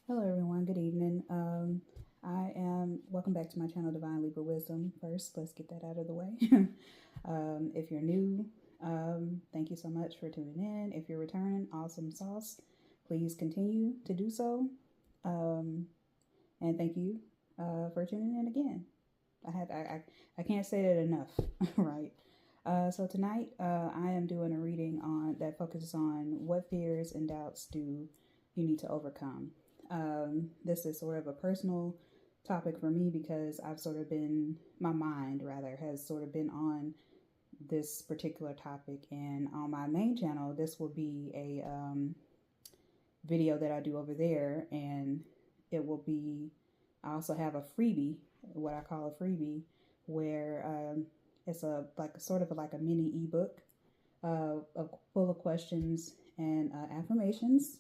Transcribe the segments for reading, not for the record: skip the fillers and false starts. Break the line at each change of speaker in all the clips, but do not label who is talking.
Hello everyone, good evening. Welcome back to my channel, Divine Libra Wisdom. First, let's get that out of the way. If you're new, thank you so much for tuning in. If you're returning, awesome sauce. Please continue to do so. And thank you for tuning in again. I can't say that enough, right? So tonight, I am doing a reading that focuses on what fears and doubts do you need to overcome. This is sort of a personal topic for me because my mind rather has sort of been on this particular topic, and on my main channel this will be a video that I do over there, and I also have a freebie, what I call a freebie, where it's sort of like a mini ebook full of questions and affirmations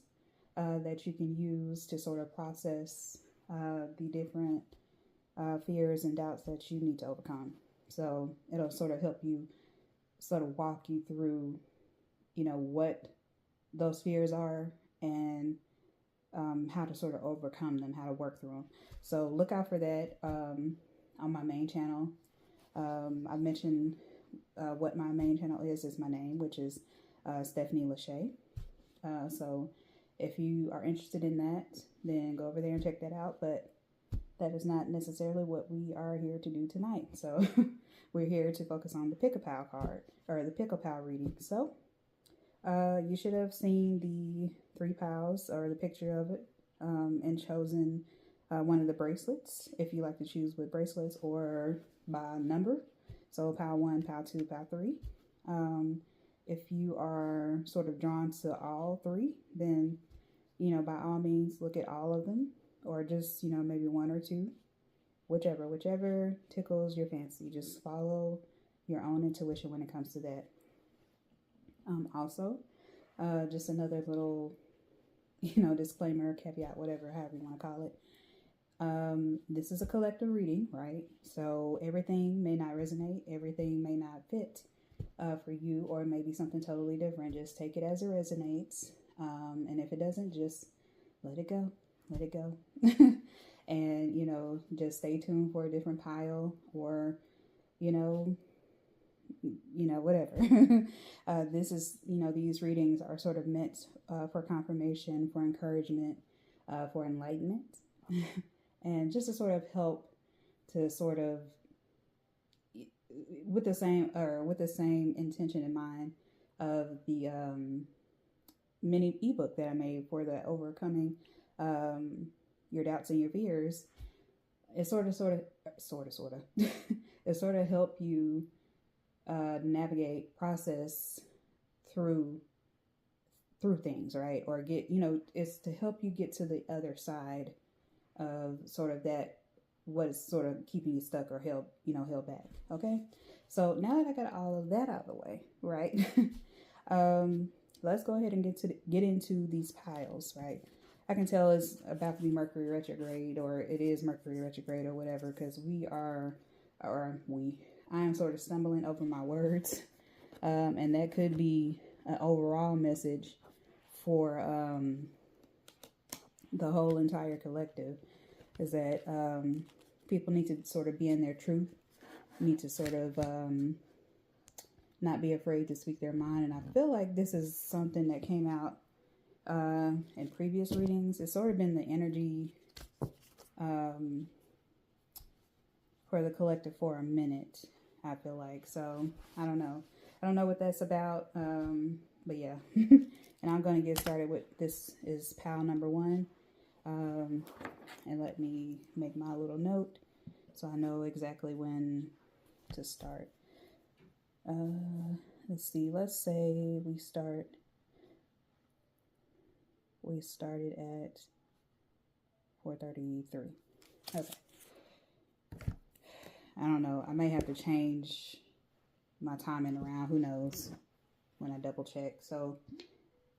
that you can use to sort of process the different fears and doubts that you need to overcome. So it'll sort of help you sort of walk you through, what those fears are and how to sort of overcome them, how to work through them. So look out for that on my main channel. I mentioned what my main channel is my name, which is Stephanie Lachey. So if you are interested in that, then go over there and check that out. But that is not necessarily what we are here to do tonight. So we're here to focus on the Pick-a-Pal card, or the Pick-a-Pal reading. So you should have seen the 3 pals, or the picture of it, and chosen one of the bracelets, if you like to choose with bracelets or by number. So pal 1, pal 2, pal 3. If you are sort of drawn to all 3, then, by all means, look at all of them, or just, maybe 1 or 2, whichever tickles your fancy. Just follow your own intuition when it comes to that. Also, just another little, disclaimer, caveat, however you want to call it. This is a collective reading, right? So everything may not resonate, everything may not fit for you, or maybe something totally different. Just take it as it resonates, and if it doesn't, just let it go. And just stay tuned for a different pile, or whatever. This is, these readings are sort of meant for confirmation, for encouragement, for enlightenment, and just to sort of help to sort of, with the same intention in mind of the mini ebook that I made for the overcoming your doubts and your fears. It sort of it sort of help you navigate, process through things, right? Or get, it's to help you get to the other side of sort of that, what is sort of keeping you stuck or held back. Okay, so now that I got all of that out of the way, right? Let's go ahead and get into these piles, right? I can tell it's about to be Mercury retrograde, or it is Mercury retrograde, or whatever, because I am sort of stumbling over my words, and that could be an overall message for the whole entire collective, is that people need to sort of be in their truth, need to sort of not be afraid to speak their mind. And I feel like this is something that came out in previous readings. It's sort of been the energy for the collective for a minute, I feel like. So I don't know what that's about, but yeah. And I'm going to get started with this. Is pal number 1, and let me make my little note so I know exactly when to start. Let's see, let's say we started at 4:33. Okay. I don't know, I may have to change my timing around, who knows, when I double check. So,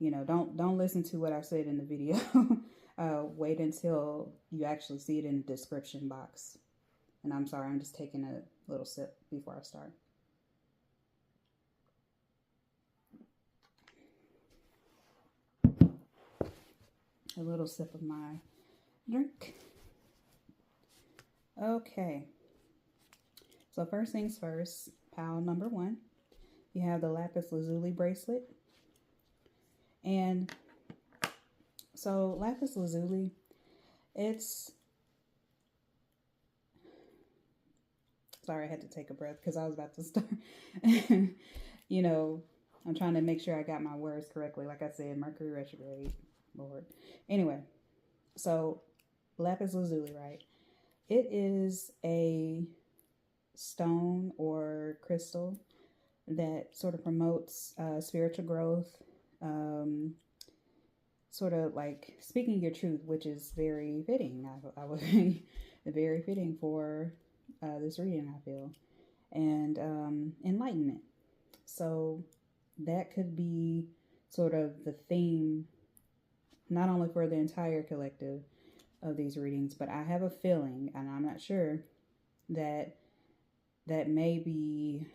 don't listen to what I said in the video. Wait until you actually see it in the description box. And I'm sorry, I'm just taking a little sip before I start. A little sip of my drink. Okay. So first things first, pile number 1. You have the Lapis Lazuli bracelet. And so Lapis Lazuli, it's... Sorry, I had to take a breath because I was about to start. You know, I'm trying to make sure I got my words correctly. Like I said, Mercury retrograde, Lord. Anyway, so Lapis Lazuli, right? It is a stone or crystal that sort of promotes spiritual growth, sort of like speaking your truth, which is very fitting. I would very fitting for this reading, I feel, and enlightenment. So that could be sort of the theme, not only for the entire collective of these readings, but I have a feeling, and I'm not sure, that may be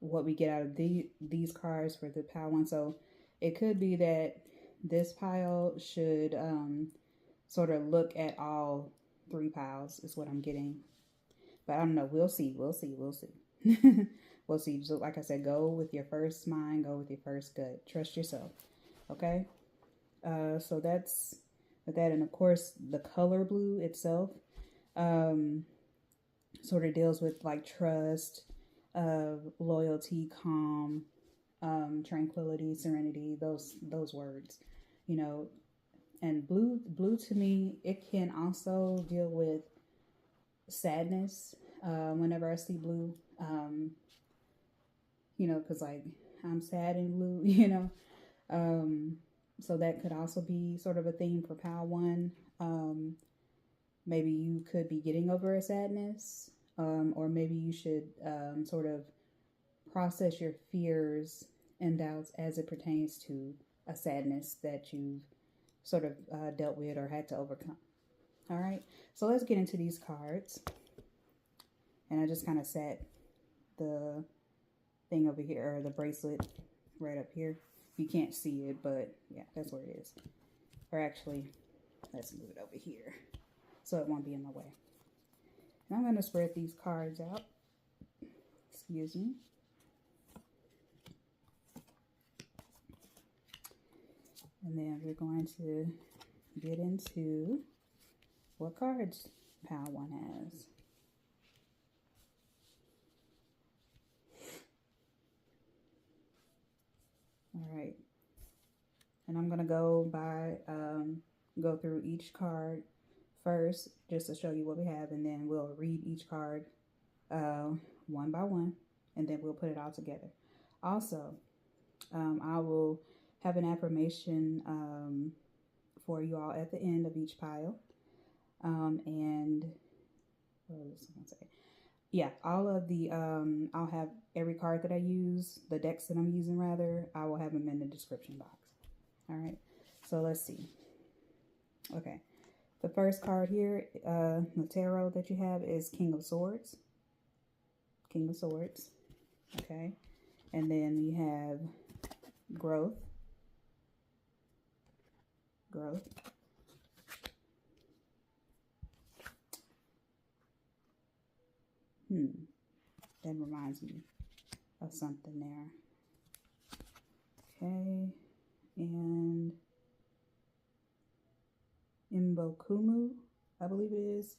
what we get out of these cards for the pile 1. So it could be that this pile should sort of look at all 3 piles is what I'm getting. But I don't know. We'll see. We'll see. We'll see. We'll see. So like I said, go with your first mind. Go with your first gut. Trust yourself. Okay? So that's with that. And of course, the color blue itself sort of deals with like trust, loyalty, calm, tranquility, serenity, those words, you know. And blue to me, it can also deal with sadness. Whenever I see blue, you know, because like I'm sad in blue, you know. So that could also be sort of a theme for pile 1. Maybe you could be getting over a sadness, or maybe you should sort of process your fears and doubts as it pertains to a sadness that you've sort of dealt with or had to overcome. All right, so let's get into these cards. And I just kind of set the thing over here, or the bracelet right up here. You can't see it, but yeah, that's where it is. Or actually, let's move it over here so it won't be in my way. Now I'm going to spread these cards out. Excuse me. And then we're going to get into what cards pile 1 has. All right. And I'm going to go through each card first, just to show you what we have, and then we'll read each card one by one, and then we'll put it all together. Also, I will have an affirmation for you all at the end of each pile. And what was I going to say? Yeah, all of the, I'll have every card that I use, the decks that I'm using rather, I will have them in the description box. All right, so let's see. Okay, the first card here, the tarot that you have is King of Swords. King of Swords, okay. And then you have Growth. Growth. That reminds me of something there. Okay, and Imbokumu, I believe it is.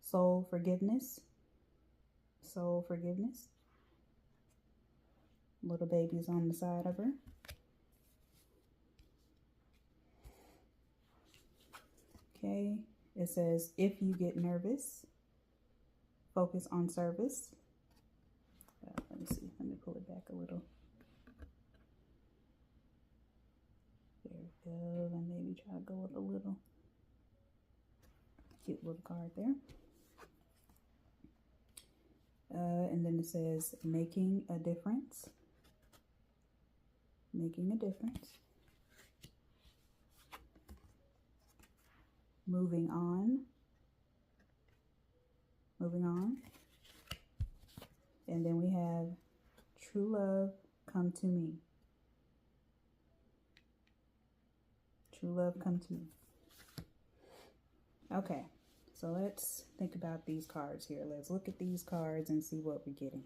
Soul Forgiveness. Soul Forgiveness. Little baby's on the side of her. Okay, it says, if you get nervous, focus on service. Let me see, let me pull it back a little. There we go, and maybe try to go with a little cute little card there. And then it says, making a difference. Making a difference. Moving on. Moving on. And then we have true love, come to me. True love come to me. Okay, so let's think about these cards here. Let's look at these cards and see what we're getting.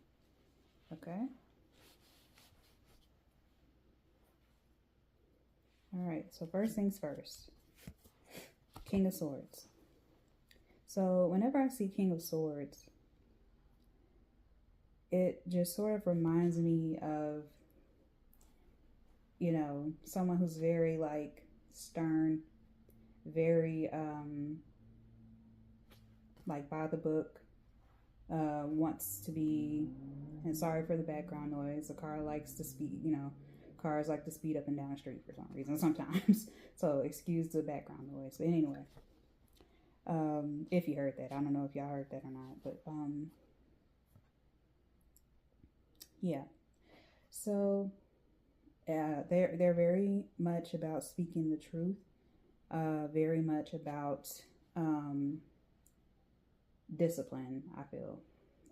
Okay. All right, so first things first. King of Swords. So whenever I see King of Swords, it just sort of reminds me of, you know, someone who's very like stern, very like by the book, wants to be, and sorry for the background noise, the car likes to speed, you know, cars like to speed up and down the street for some reason sometimes. So excuse the background noise. But anyway, if you heard that, I don't know if y'all heard that or not, but yeah. So they're very much about speaking the truth, very much about discipline, I feel.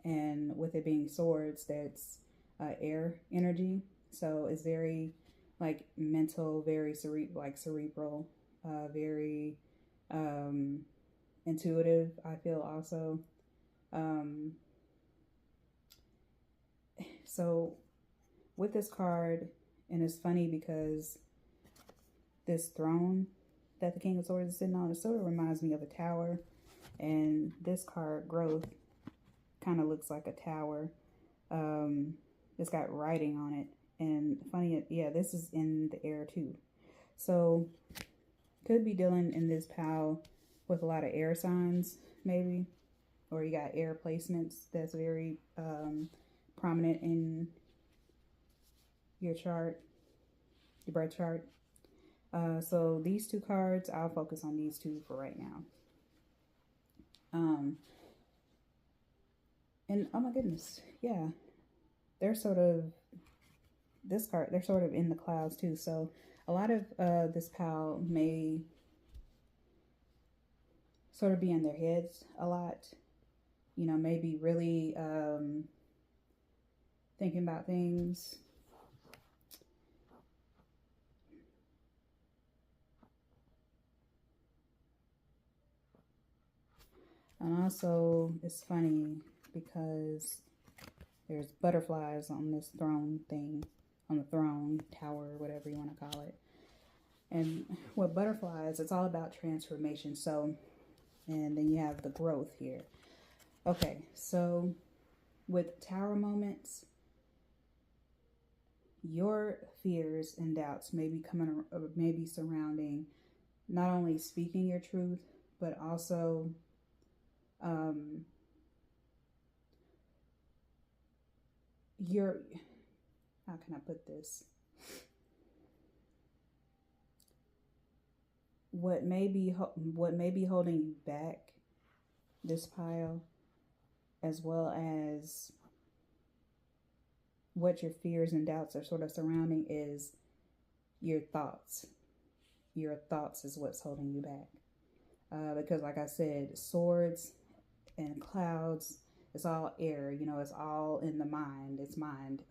And with it being swords, that's air energy, so it's very like mental, very cerebral, very intuitive, I feel also. So with this card, and it's funny because this throne that the King of Swords is sitting on, it sort of reminds me of a tower. And this card, Growth, kind of looks like a tower. It's got writing on it. And funny, yeah, this is in the air too. So could be dealing in this pile with a lot of air signs, maybe. Or you got air placements that's very prominent in your chart, your birth chart. So these two cards, I'll focus on these two for right now. And oh my goodness, yeah, they're sort of, this card, they're sort of in the clouds too. So a lot of this pile may sort of be in their heads a lot, you know, maybe really thinking about things. And also, it's funny because there's butterflies on this throne thing, on the throne, tower, whatever you want to call it. And with butterflies, it's all about transformation. So, and then you have the growth here. Okay, so with tower moments, your fears and doubts may be maybe surrounding not only speaking your truth, but also how can I put this? What may be holding you back, this pile, as well as what your fears and doubts are sort of surrounding, is your thoughts. Your thoughts is what's holding you back. Because like I said, swords and clouds, it's all air, you know, it's all in the mind. It's mind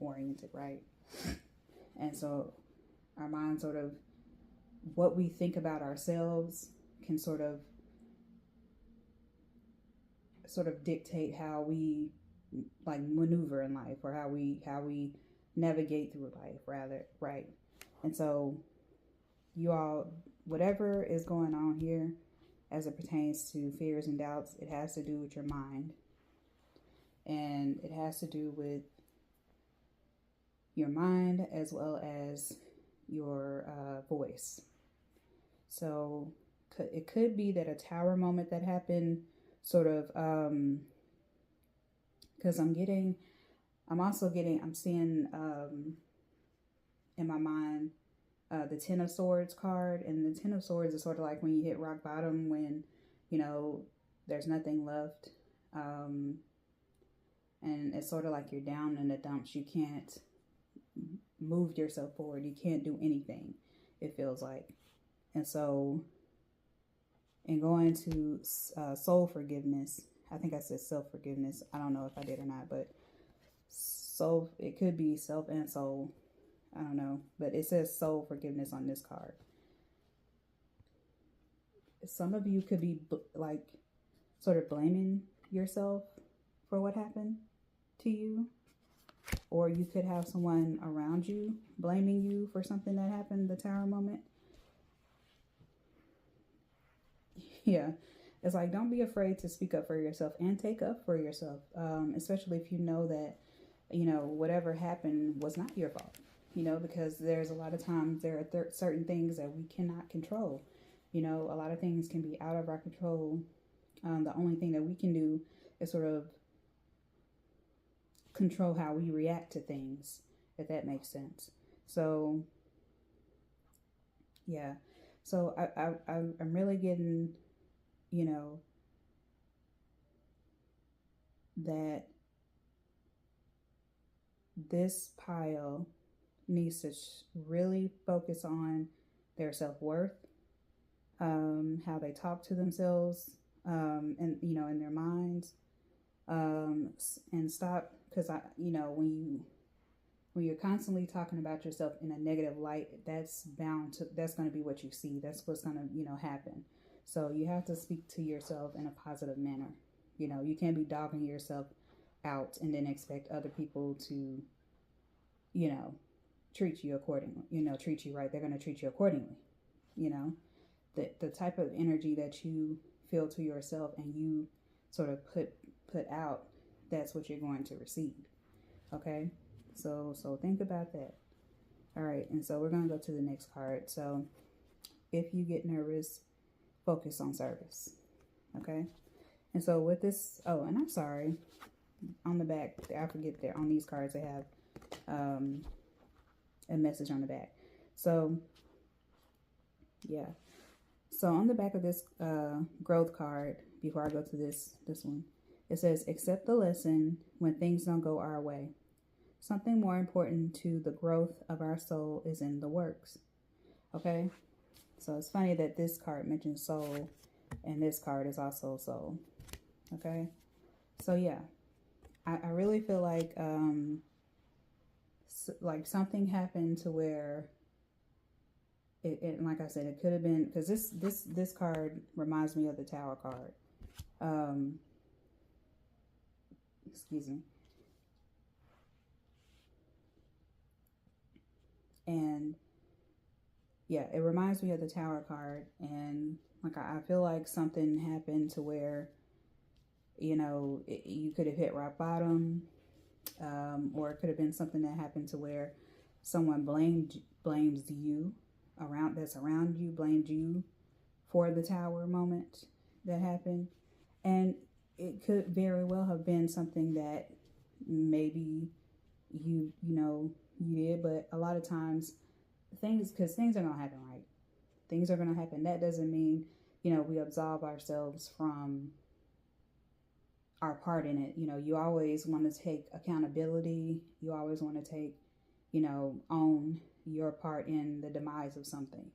oriented, right? And so our mind sort of, what we think about ourselves can sort of dictate how we like maneuver in life, or how we navigate through life, rather, right? And so you all, whatever is going on here as it pertains to fears and doubts, it has to do with your mind, and it has to do with your mind as well as your voice. So it could be that a tower moment that happened sort of, because I'm seeing in my mind the Ten of Swords card. And the Ten of Swords is sort of like when you hit rock bottom, when, you know, there's nothing left. And it's sort of like you're down in the dumps. You can't move yourself forward. You can't do anything, it feels like. And so, in going to soul forgiveness, I think I said self-forgiveness. I don't know if I did or not, but soul, it could be self and soul. I don't know, but it says soul forgiveness on this card. some of you could be like sort of blaming yourself for what happened to you, or you could have someone around you blaming you for something that happened, the Tower moment. Yeah, it's like, don't be afraid to speak up for yourself and take up for yourself, especially if you know that, whatever happened was not your fault, because there's a lot of times there are certain things that we cannot control. A lot of things can be out of our control. The only thing that we can do is sort of control how we react to things, if that makes sense. So, yeah. So I'm really getting, that this pile needs to really focus on their self-worth, how they talk to themselves, and in their minds, and stop, because when you're constantly talking about yourself in a negative light, that's going to be what you see. That's what's going to happen. So you have to speak to yourself in a positive manner. You can't be dogging yourself out and then expect other people to treat you accordingly, treat you right. They're going to treat you accordingly. The type of energy that you feel to yourself and you sort of put out, that's what you're going to receive. Okay, so think about that. All right, and so we're going to go to the next card. So if you get nervous, focus on service. Okay, and so with this, oh, and I'm sorry, on the back, I forget there on these cards they have a message on the back. So yeah, so on the back of this growth card, before I go to this one, it says, accept the lesson when things don't go our way. Something more important to the growth of our soul is in the works. Okay, so it's funny that this card mentions soul and this card is also soul. Okay, so yeah, I really feel like something happened to where it like I said, it could have been, because this card reminds me of the Tower card. Excuse me. And yeah, it reminds me of the Tower card, and like I feel like something happened to where you could have hit rock bottom, or it could have been something that happened to where someone blames you around you, blamed you for the Tower moment that happened. And it could very well have been something that maybe you did, but a lot of times things are going to happen, right? Things are going to happen. That doesn't mean, we absolve ourselves from our part in it. You always want to take accountability. You always want to take, own your part in the demise of something.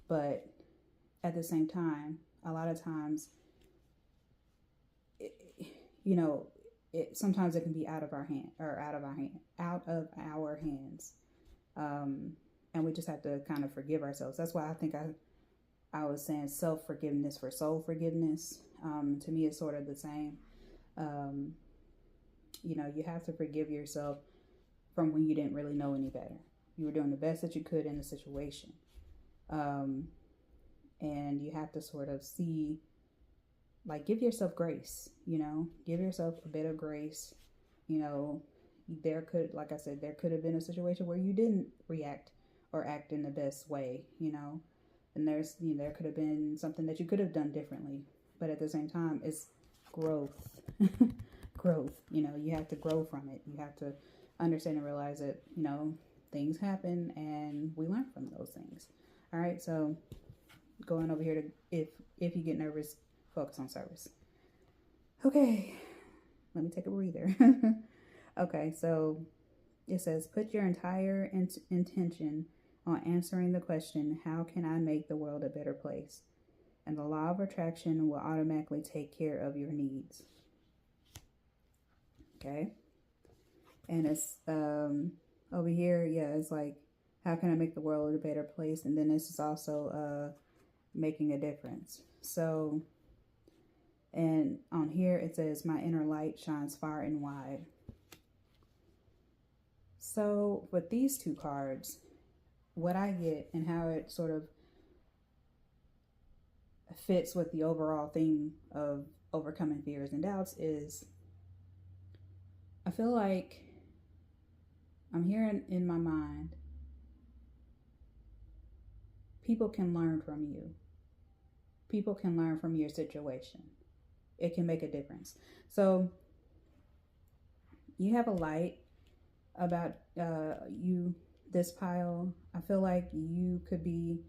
But at the same time, a lot of times, sometimes it can be out of our hands. And we just have to kind of forgive ourselves. That's why I think I was saying self-forgiveness for soul forgiveness. To me, it's sort of the same. You have to forgive yourself from when you didn't really know any better. You were doing the best that you could in the situation. And you have to sort of see, give yourself grace, give yourself a bit of grace. There could have been a situation where you didn't react or act in the best way, and there could have been something that you could have done differently. But at the same time, it's growth. Growth. You have to grow from it. You have to understand and realize that, things happen and we learn from those things. All right. So going over here to, if you get nervous, focus on service. Okay. Let me take a breather. Okay. So it says, put your entire intention on answering the question, how can I make the world a better place? And the law of attraction will automatically take care of your needs. Okay. And it's over here, yeah, it's like, how can I make the world a better place? And then this is also making a difference. So, and on here it says, my inner light shines far and wide. So with these two cards, what I get and how it sort of fits with the overall theme of overcoming fears and doubts is, I feel like I'm hearing in my mind, people can learn from you. People can learn from your situation. It can make a difference. So you have a light about you, this pile. I feel like you could be,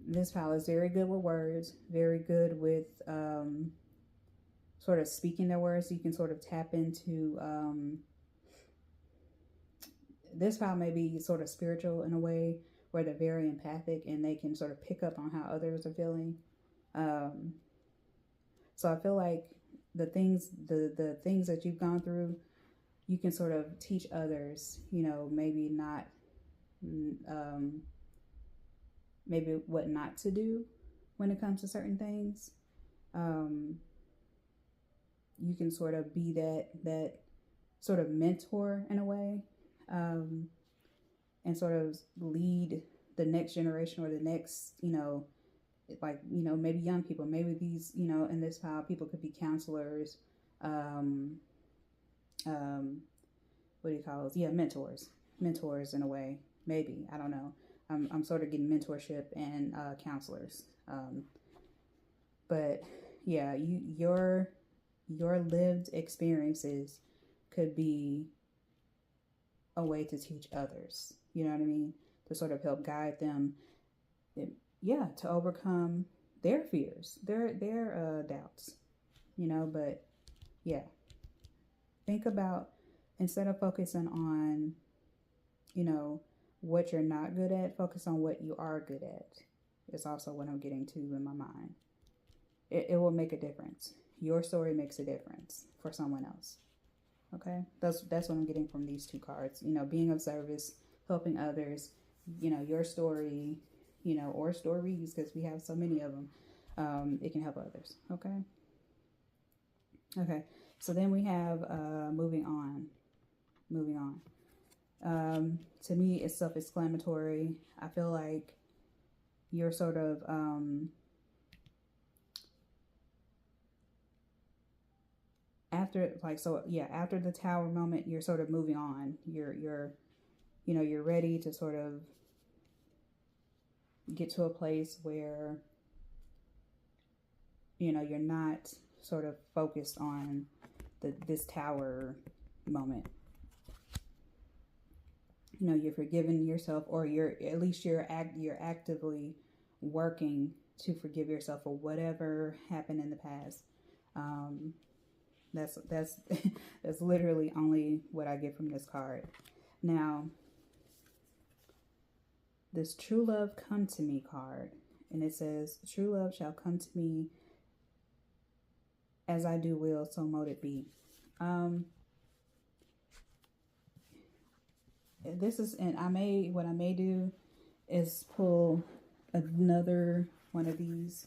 this pile is very good with words, very good with sort of speaking their words. You can sort of tap into, this pile may be sort of spiritual in a way where they're very empathic and they can sort of pick up on how others are feeling. So I feel like the things that you've gone through, you can sort of teach others, you know, maybe not, maybe what not to do when it comes to certain things. You can sort of be that sort of mentor in a way, and sort of lead the next generation or the next, you know, like, you know, maybe young people, maybe these, you know, in this pile, people could be counselors, what do you call those? Yeah, mentors in a way, maybe, I don't know. I'm sort of getting mentorship and counselors. But yeah, your lived experiences could be a way to teach others, you know what I mean? To sort of help guide them, yeah, to overcome their fears, their doubts, you know. But yeah, think about, instead of focusing on, you know, what you're not good at, focus on what you are good at. It's also what I'm getting to in my mind. It will make a difference. Your story makes a difference for someone else. Okay, that's what I'm getting from these two cards. You know, being of service, helping others. You know, your story, you know, or stories, because we have so many of them. It can help others. Okay. Okay. So then we have moving on. To me, it's self-explanatory. I feel like you're sort of after, like, so yeah, after the tower moment, you're sort of moving on. You're you know, you're ready to sort of get to a place where, you know, you're not sort of focused on this tower moment. You know, you're forgiving yourself, or you're actively working to forgive yourself for whatever happened in the past. That's that's literally only what I get from this card. Now, this true love come to me card, and it says, true love shall come to me as I do will, so mote it be. This is, and what I may do is pull another one of these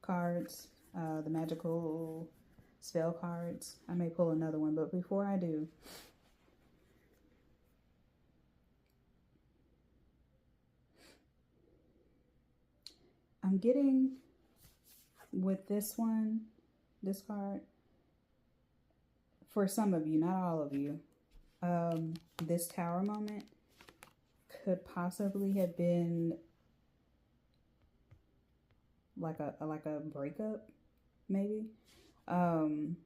cards, the Magickal spell cards. I may pull another one, but before I do, I'm getting with this card, for some of you, not all of you, this tower moment could possibly have been like a breakup, maybe. And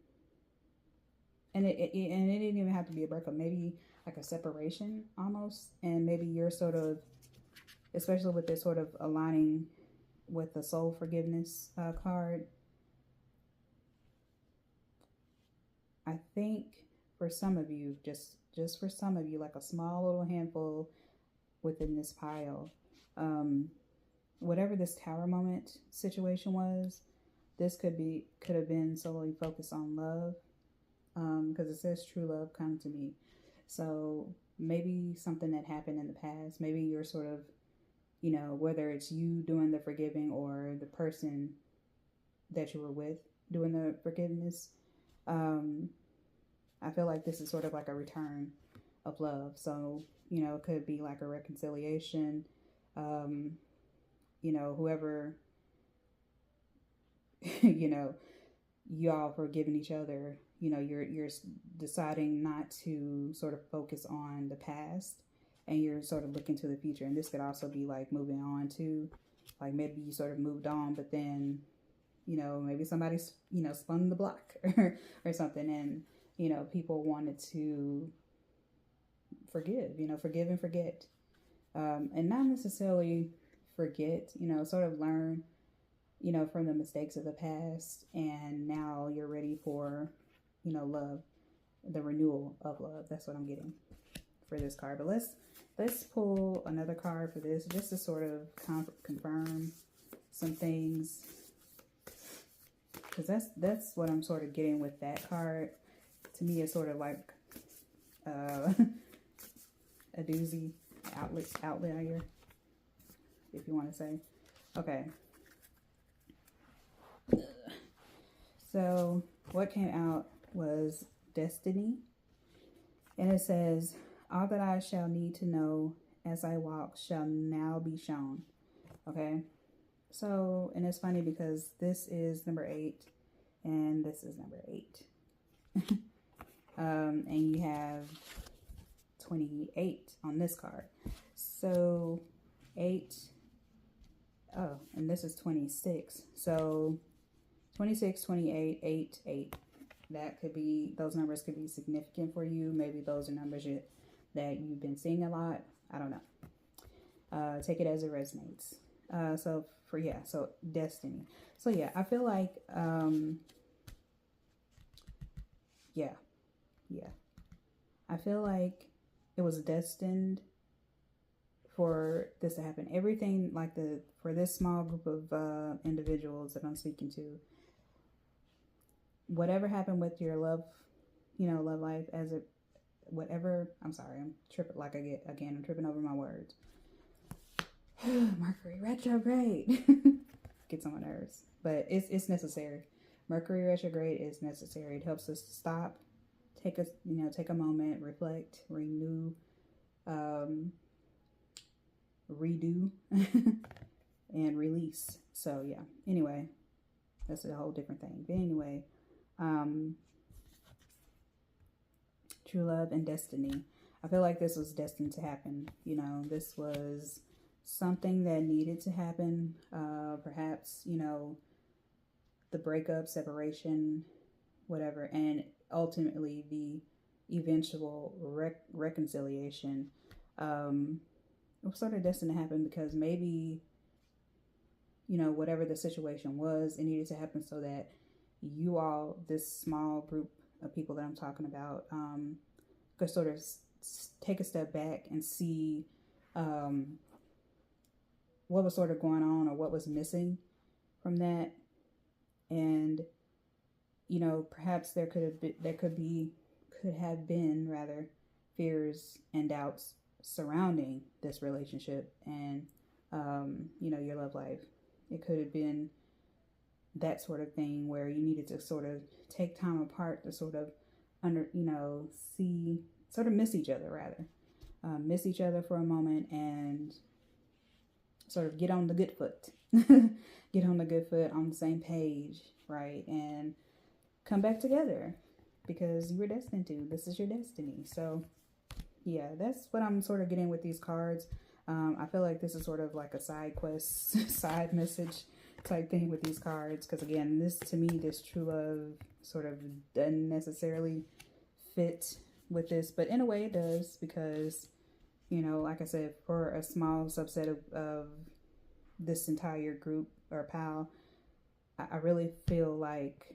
it didn't even have to be a breakup, maybe like a separation almost. And maybe you're sort of, especially with this sort of aligning with the soul forgiveness card, I think for some of you, just for some of you, like a small little handful within this pile, whatever this tower moment situation was, this could have been solely focused on love, because it says true love come to me. So maybe something that happened in the past, maybe you're sort of, you know, whether it's you doing the forgiving or the person that you were with doing the forgiveness. I feel like this is sort of like a return of love. So, you know, it could be like a reconciliation. You know, whoever, you know, y'all forgiving each other, you know, you're deciding not to sort of focus on the past, and you're sort of looking to the future. And this could also be like moving on to, like, maybe you sort of moved on, but then, you know, maybe somebody's, you know, spun the block or something, and, you know, people wanted to forgive, you know, forgive and forget, and not necessarily forget, you know, sort of learn, you know, from the mistakes of the past, and now you're ready for, you know, love, the renewal of love. That's what I'm getting for this card. But let's pull another card for this, just to sort of confirm some things, because that's what I'm sort of getting with that card. To me, it's sort of like a doozy outlier, if you want to say. Okay. So what came out was Destiny, and it says, all that I shall need to know as I walk shall now be shown. Okay, so, and it's funny because this is number 8 and this is number 8. And you have 28 on this card. So 8, oh, and this is 26. So 26, 28, 8, 8. That could be, those numbers could be significant for you. Maybe those are numbers that you've been seeing a lot. I don't know. Take it as it resonates. So Destiny. So yeah, I feel like, yeah. I feel like it was destined for this to happen. Everything, like for this small group of individuals that I'm speaking to, whatever happened with your love, you know, love life, I'm sorry, I'm tripping I'm tripping over my words. Mercury retrograde gets on my nerves, but it's necessary. Mercury retrograde is necessary. It helps us to stop, take a moment, reflect, renew, redo, and release. So yeah, anyway, that's a whole different thing. But anyway, true love and destiny. I feel like this was destined to happen. You know, this was something that needed to happen. Perhaps, you know, the breakup, separation, whatever, and ultimately the eventual reconciliation was sort of destined to happen, because maybe, you know, whatever the situation was, it needed to happen so that you all, this small group of people that I'm talking about, could sort of take a step back and see what was sort of going on, or what was missing from that. And, you know, perhaps there could have been fears and doubts surrounding this relationship and, you know, your love life. It could have been that sort of thing where you needed to sort of take time apart to sort of miss each other, miss each other for a moment, and sort of get on the good foot, on the same page, right? And come back together, because you were destined to. This is your destiny. So yeah, that's what I'm sort of getting with these cards. I feel like this is sort of like a side quest, side message type thing with these cards. Because again, this true love sort of doesn't necessarily fit with this, but in a way it does, because, you know, like I said, for a small subset of this entire group or pal, I really feel like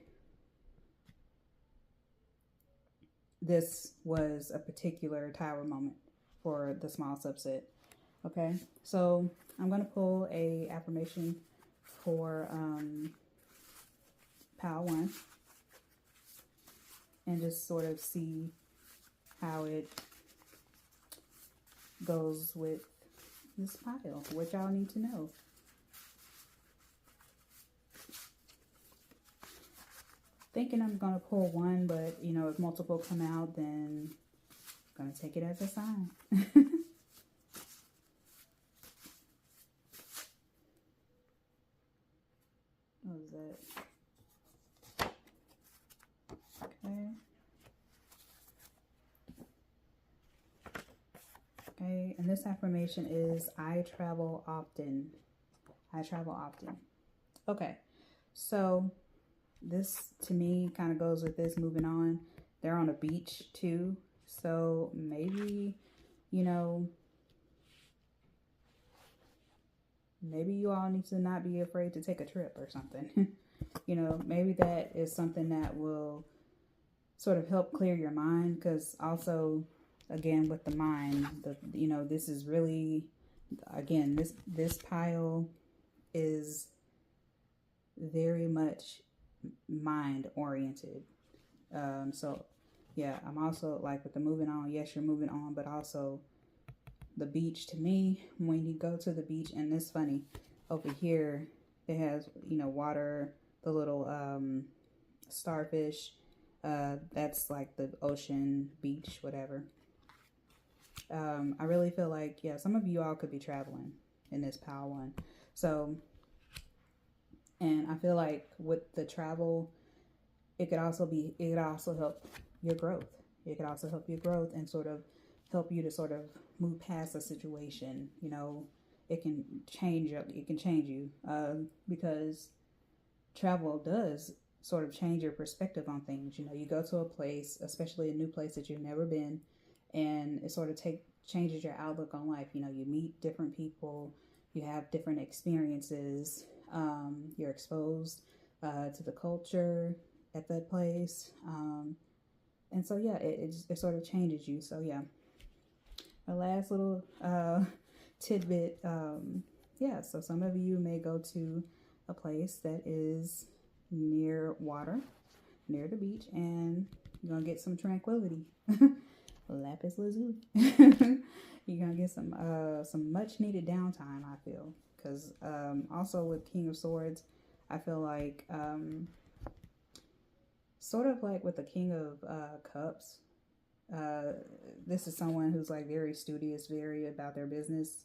this was a particular tower moment for the small subset. Okay, so I'm going to pull a affirmation for pal 1 and just sort of see how it goes with this pile, what y'all need to know. thinking I'm going to pull one, but, you know, if multiple come out, then I'm going to take it as a sign. What was that? Okay. Okay, and this affirmation is, I travel often. I travel often. Okay, so this to me kind of goes with this. Moving on, they're on a beach too, so maybe, you know, maybe you all need to not be afraid to take a trip or something. You know, maybe that is something that will sort of help clear your mind, because also, again, with the mind, you know, this is really, again, this pile is very much mind oriented. So yeah, I'm also like with the moving on, yes, you're moving on, but also the beach to me, when you go to the beach, and it's funny, over here it has, you know, water, the little starfish, that's like the ocean, beach, whatever. I really feel like, yeah, some of you all could be traveling in this pile one. So, and I feel like with the travel, it could also help your growth. It could also help your growth and sort of help you to sort of move past a situation. You know, it can change you, because travel does sort of change your perspective on things. You know, you go to a place, especially a new place that you've never been, and it sort of changes your outlook on life. You know, you meet different people, you have different experiences, you're exposed to the culture at that place, and so yeah, it sort of changes you. So yeah, a last little tidbit, yeah, so some of you may go to a place that is near water, near the beach, and you're gonna get some tranquility. Lapis Lazuli. You're gonna get some much needed downtime, I feel, because also with King of Swords, I feel like sort of like with the King of Cups, this is someone who's like very studious, very about their business,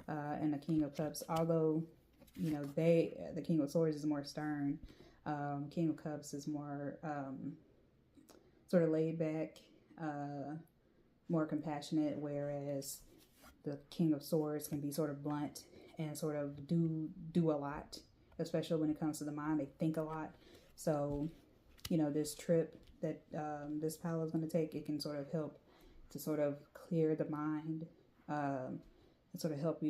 and the King of Cups, although, you know, the King of Swords is more stern, King of Cups is more sort of laid back, more compassionate, whereas the King of Swords can be sort of blunt and sort of do a lot, especially when it comes to the mind. They think a lot. So, you know, this trip that this pal is going to take, it can sort of help to sort of clear the mind, and sort of help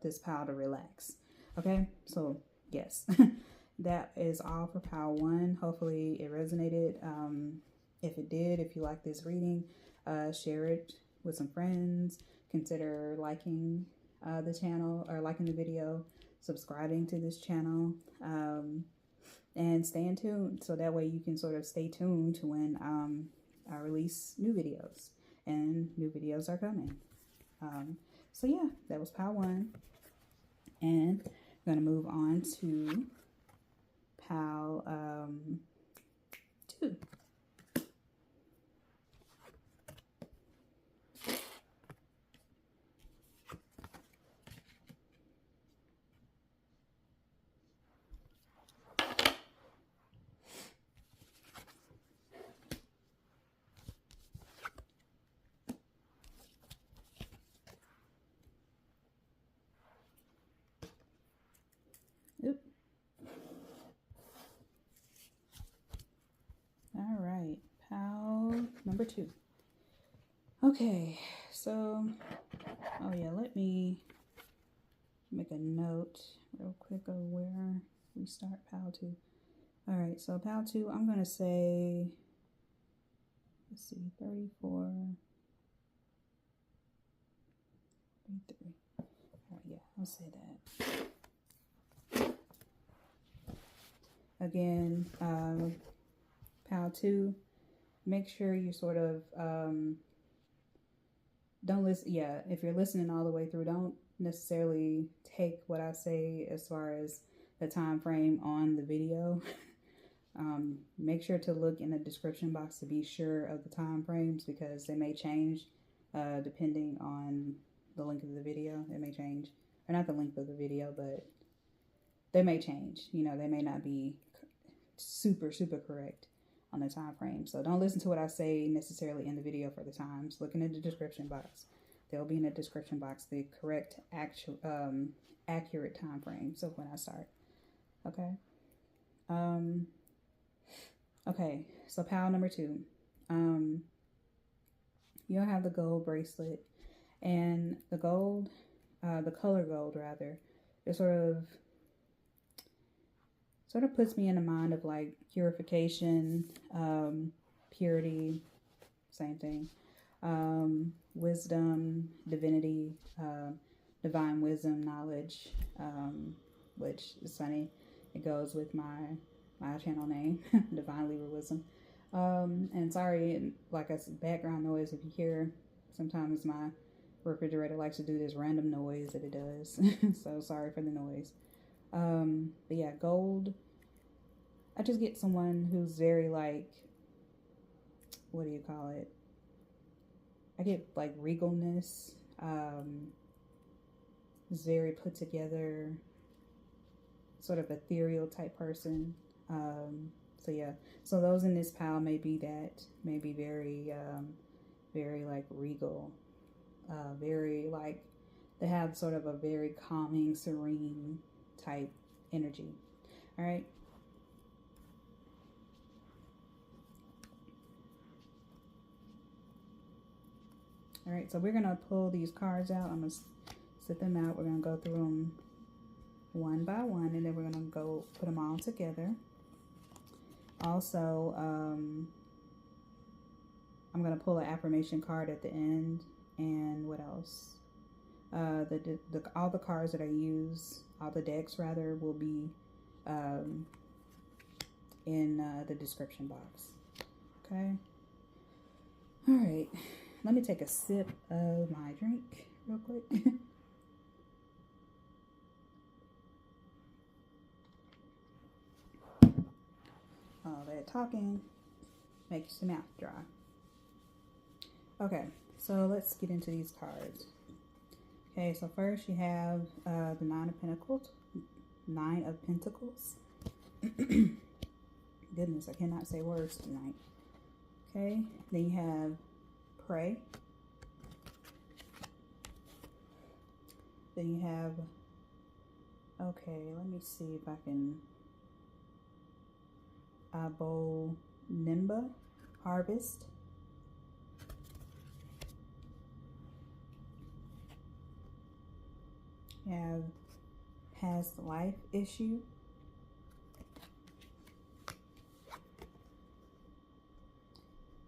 this pal to relax. Okay, so yes, that is all for pile one. Hopefully it resonated. If it did, if you like this reading, share it with some friends. Consider liking the channel, or liking the video, subscribing to this channel, and staying tuned, so that way you can sort of stay tuned to when I release new videos, and new videos are coming. So yeah, that was pile one, and I'm gonna move on to pile two. All right, pile number two. Okay, so, oh yeah, let me make a note real quick of where we start pile two. All right, so pile two, I'm gonna say, let's see, 34, 33. All right, yeah, I'll say that. Again, pile two, make sure you sort of don't listen. Yeah, if you're listening all the way through, don't necessarily take what I say as far as the time frame on the video. Make sure to look in the description box to be sure of the time frames, because they may change depending on the length of the video. It may change, or not the length of the video, but they may change. You know, they may not be super correct on the time frame. So don't listen to what I say necessarily in the video for the times. Look in the description box. There'll be in the description box the correct accurate time frame. So when I start, okay. Okay, so pile number 2. You'll have the gold bracelet, and the gold, the color gold rather, it sort of puts me in the mind of like purification, purity, same thing, wisdom, divinity, divine wisdom, knowledge, which is funny. It goes with my channel name, Divine Libra Wisdom. And sorry, like I said, background noise if you hear. Sometimes my refrigerator likes to do this random noise that it does. So sorry for the noise. But yeah, gold. I just get someone who's very like, what do you call it? I get like regalness. Is very put together, sort of ethereal type person. So yeah, so those in this pile may be that, may be very, very like regal, very like, they have sort of a very calming, serene type energy. All right. All right, so we're gonna pull these cards out. I'm gonna set them out. We're gonna go through them one by one, and then we're gonna go put them all together. Also, I'm gonna pull an affirmation card at the end, and what else? All the cards that I use, all the decks rather, will be in the description box. Okay. All right. Let me take a sip of my drink real quick. All that talking makes the mouth dry. Okay, so let's get into these cards. Okay, so first you have the Nine of Pentacles. Goodness, I cannot say words tonight. Okay, then you have Pray. Then you have, okay, let me see if I can, Abiola, Harvest. You have Past Life Issue.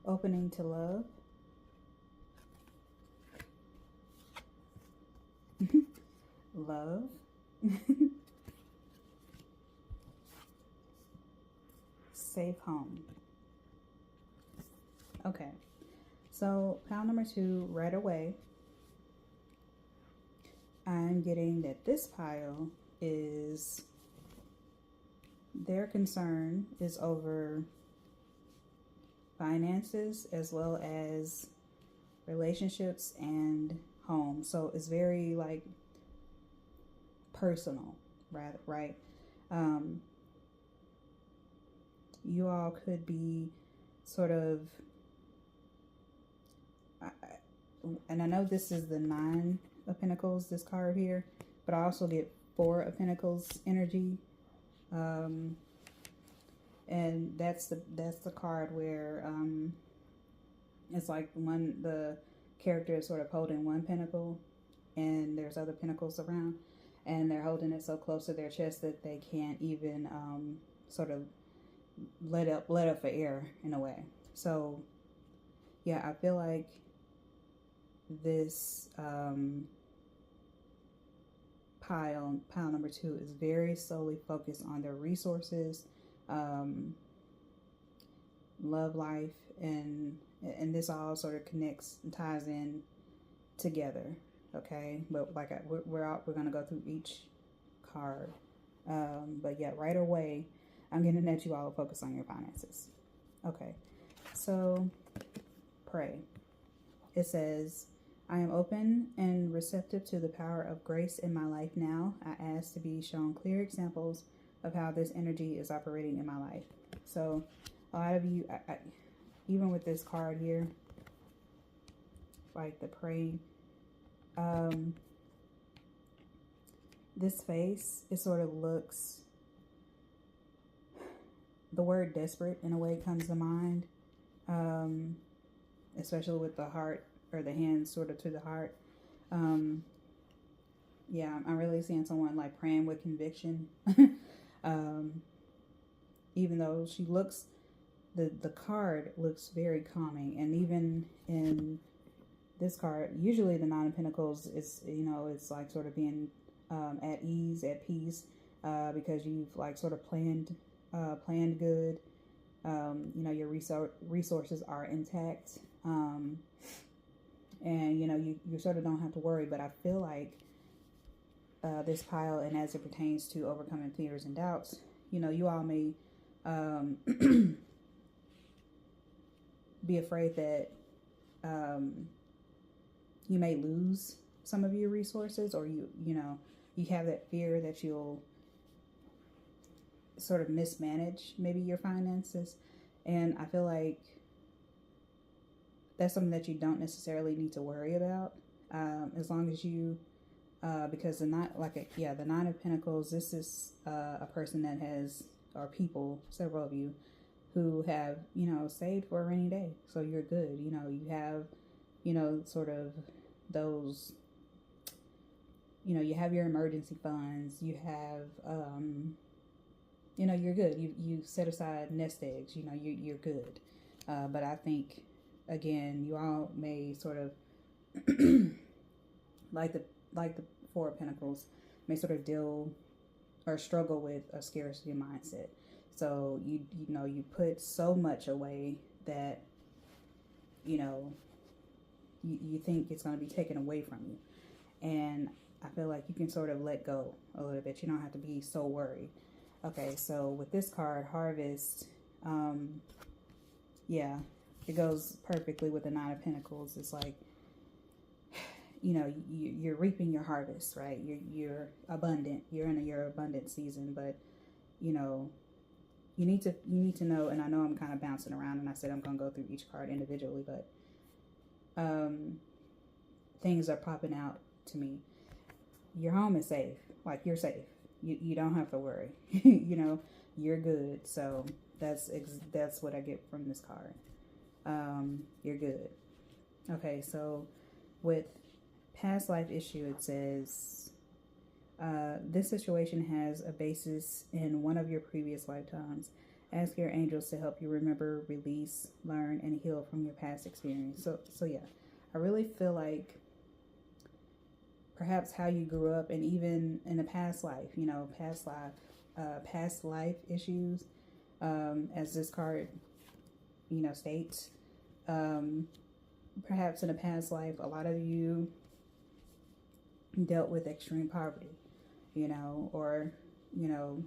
Opening to Love. Love. Safe Home. Okay, so pile number 2, right away, I'm getting that this pile is, their concern is over finances as well as relationships and home. So it's very like personal, right? You all could be sort of, and I know this is the Nine of Pentacles, this card here, but I also get Four of Pentacles energy, and that's the card where it's like the character is sort of holding one pentacle, and there's other pentacles around, and they're holding it so close to their chest that they can't even sort of let up for air in a way. So yeah, I feel like this pile number 2 is very solely focused on their resources, love life, and this all sort of connects and ties in together. Okay, but like we're gonna go through each card, but yeah, right away I'm getting that you all focus on your finances. Okay, so pray. It says, I am open and receptive to the power of grace in my life now. I ask to be shown clear examples of how this energy is operating in my life. So a lot of you, even with this card here, like the pray, this face, it sort of looks, the word desperate in a way comes to mind, especially with the heart or the hands sort of to the heart. Yeah, I'm really seeing someone like praying with conviction. Even though she looks, the card looks very calming, and even in this card, usually the Nine of Pentacles is, you know, it's like sort of being at ease, at peace, because you've like sort of planned good. You know, your resources are intact, and you know, you sort of don't have to worry. But I feel like this pile, and as it pertains to overcoming fears and doubts, you know, you all may be afraid that you may lose some of your resources, or you know, you have that fear that you'll sort of mismanage maybe your finances. And I feel like that's something that you don't necessarily need to worry about, as long as you because the Nine of Pentacles, this is a person that has, or people, several of you, who have, you know, saved for a rainy day. So you're good. You know, you have, you know, sort of those, you know, you have your emergency funds, you have, you know, you're good. You set aside nest eggs, you know, you're good. But I think, again, you all may sort of, like the Four of Pentacles, may sort of deal or struggle with a scarcity mindset. So you know, you put so much away that, you know, you think it's going to be taken away from you. And I feel like you can sort of let go a little bit. You don't have to be so worried. Okay, so with this card, Harvest, yeah, it goes perfectly with the Nine of Pentacles. It's like, you know, you're reaping your harvest, right? You're abundant. You're in your abundant season, but, you know, you need to know, and I know I'm kind of bouncing around, and I said I'm going to go through each card individually, but things are popping out to me. Your home is safe. Like, you're safe. You don't have to worry. You know, you're good. So that's what I get from this card. You're good. Okay, so with past life issue, it says, this situation has a basis in one of your previous lifetimes. Ask your angels to help you remember, release, learn, and heal from your past experience. So yeah, I really feel like perhaps how you grew up, and even in a past life, you know, past life issues, as this card, you know, states, perhaps in a past life, a lot of you dealt with extreme poverty, you know, or, you know,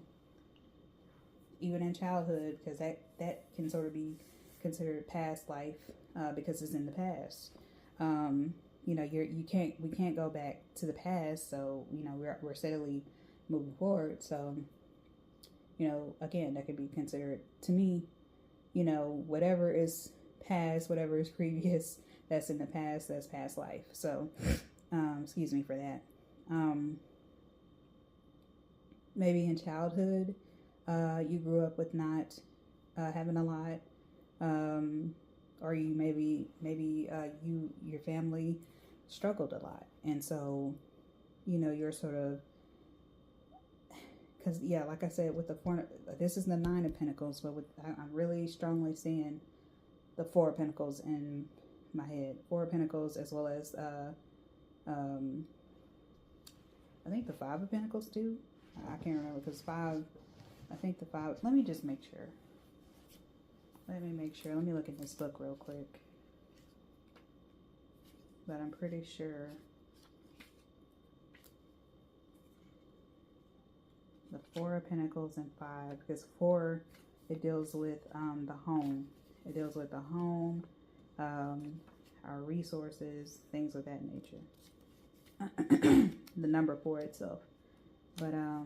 even in childhood, because that can sort of be considered past life, because it's in the past. You know, we can't go back to the past, so, you know, we're steadily moving forward. So, you know, again, that could be considered, to me, you know, whatever is past, whatever is previous, that's in the past, that's past life. So, excuse me for that. Maybe in childhood, you grew up with not having a lot, or you maybe your family struggled a lot, and so, you know, you're sort of, because, yeah, like I said, with the four, this is the Nine of Pentacles, but I'm really strongly seeing the Four of Pentacles in my head. Four of Pentacles, as well as I think the Five of Pentacles too. I can't remember, because I think the five, let me just make sure. Let me look in this book real quick. But I'm pretty sure The Four of Pentacles and Five, because four, it deals with the home. It deals with the home, our resources, things of that nature. The number four itself. But I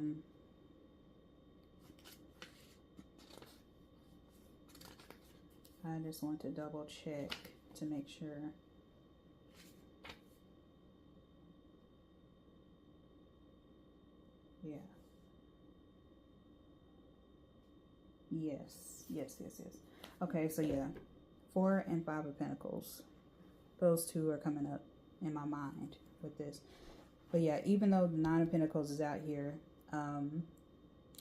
just want to double check to make sure. Yeah. Yes. Okay, so yeah. Four and Five of Pentacles. Those two are coming up in my mind with this. But yeah, even though the Nine of Pentacles is out here, I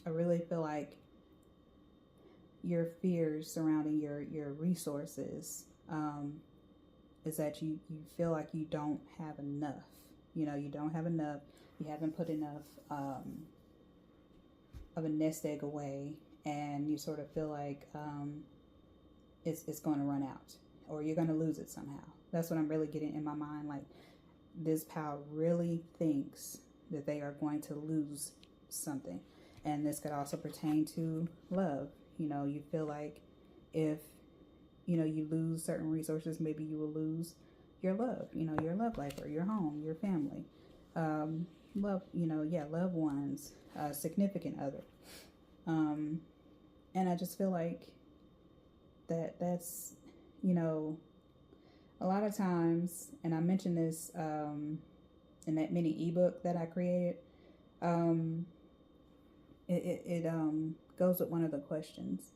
really feel like your fears surrounding your resources is that you feel like you don't have enough. You know, you don't have enough. You haven't put enough of a nest egg away, and you sort of feel like it's going to run out, or you're going to lose it somehow. That's what I'm really getting in my mind. Like, this pal really thinks that they are going to lose something. And this could also pertain to love. You know, you feel like if, you know, you lose certain resources, maybe you will lose your love, you know, your love life, or your home, your family, love, you know, yeah, loved ones, significant other. And I just feel like that's, you know, a lot of times, and I mentioned this in that mini ebook that I created, it goes with one of the questions.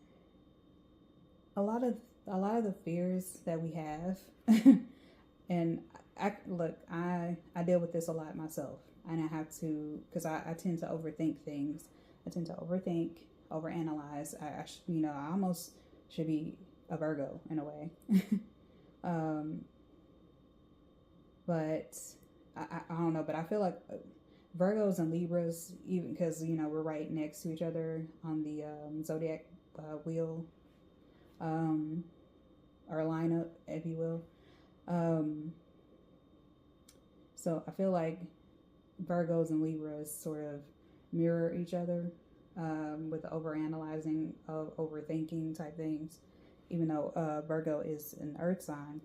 A lot of the fears that we have, and I deal with this a lot myself, and I have to, because I tend to overthink things. I tend to overanalyze. You know, I almost should be a Virgo in a way. But I don't know, but I feel like Virgos and Libras, even because, you know, we're right next to each other on the zodiac wheel, or lineup, if you will. So I feel like Virgos and Libras sort of mirror each other with the overanalyzing of overthinking type things, even though Virgo is an earth sign.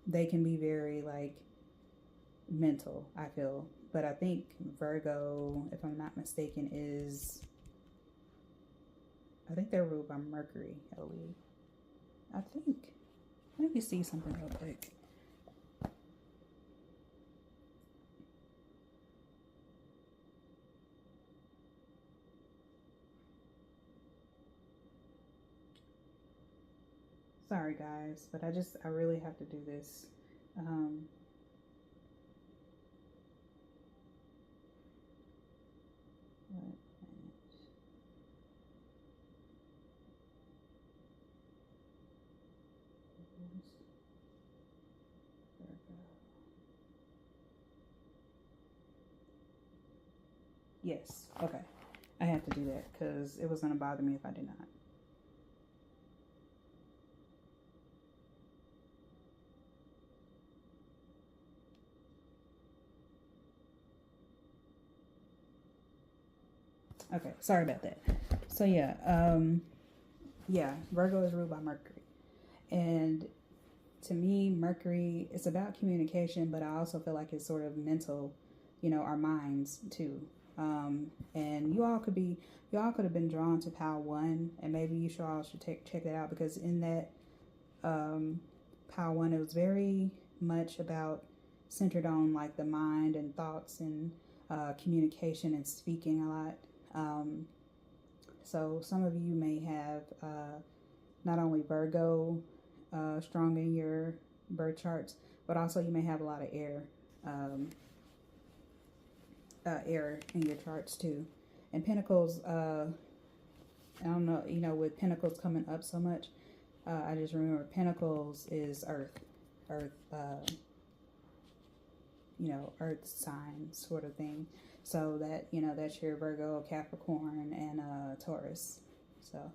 They can be very like mental, I feel, but I think Virgo, if I'm not mistaken, I think they're ruled by Mercury, I believe. I think. Let me see something real quick. Sorry guys, but I really have to do this. Yes, okay. I have to do that because it was going to bother me if I did not. Okay, sorry about that. So yeah, Virgo is ruled by Mercury. And to me, Mercury is about communication, but I also feel like it's sort of mental, you know, our minds too. And you all could have been drawn to Pile 1, and maybe you all should check that out, because in that Pile 1, it was very much about centered on like the mind and thoughts and communication and speaking a lot. So some of you may have not only Virgo strong in your birth charts, but also you may have a lot of air in your charts too. And Pentacles, I don't know, you know, with Pentacles coming up so much, I just remember Pentacles is Earth, you know, Earth sign sort of thing. So that, you know, that's your Virgo, Capricorn, and Taurus. So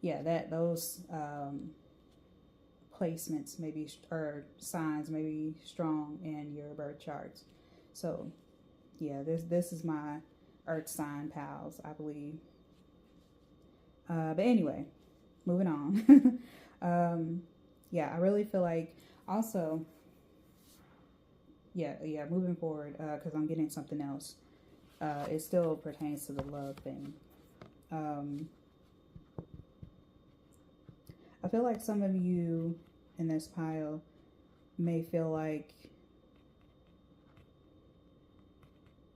yeah, those placements maybe, or signs may be strong in your birth charts. So Yeah, this is my earth sign pals, I believe. But anyway, moving on. Yeah, I really feel like also, yeah, moving forward, because I'm getting something else. It still pertains to the love thing. I feel like some of you in this pile may feel like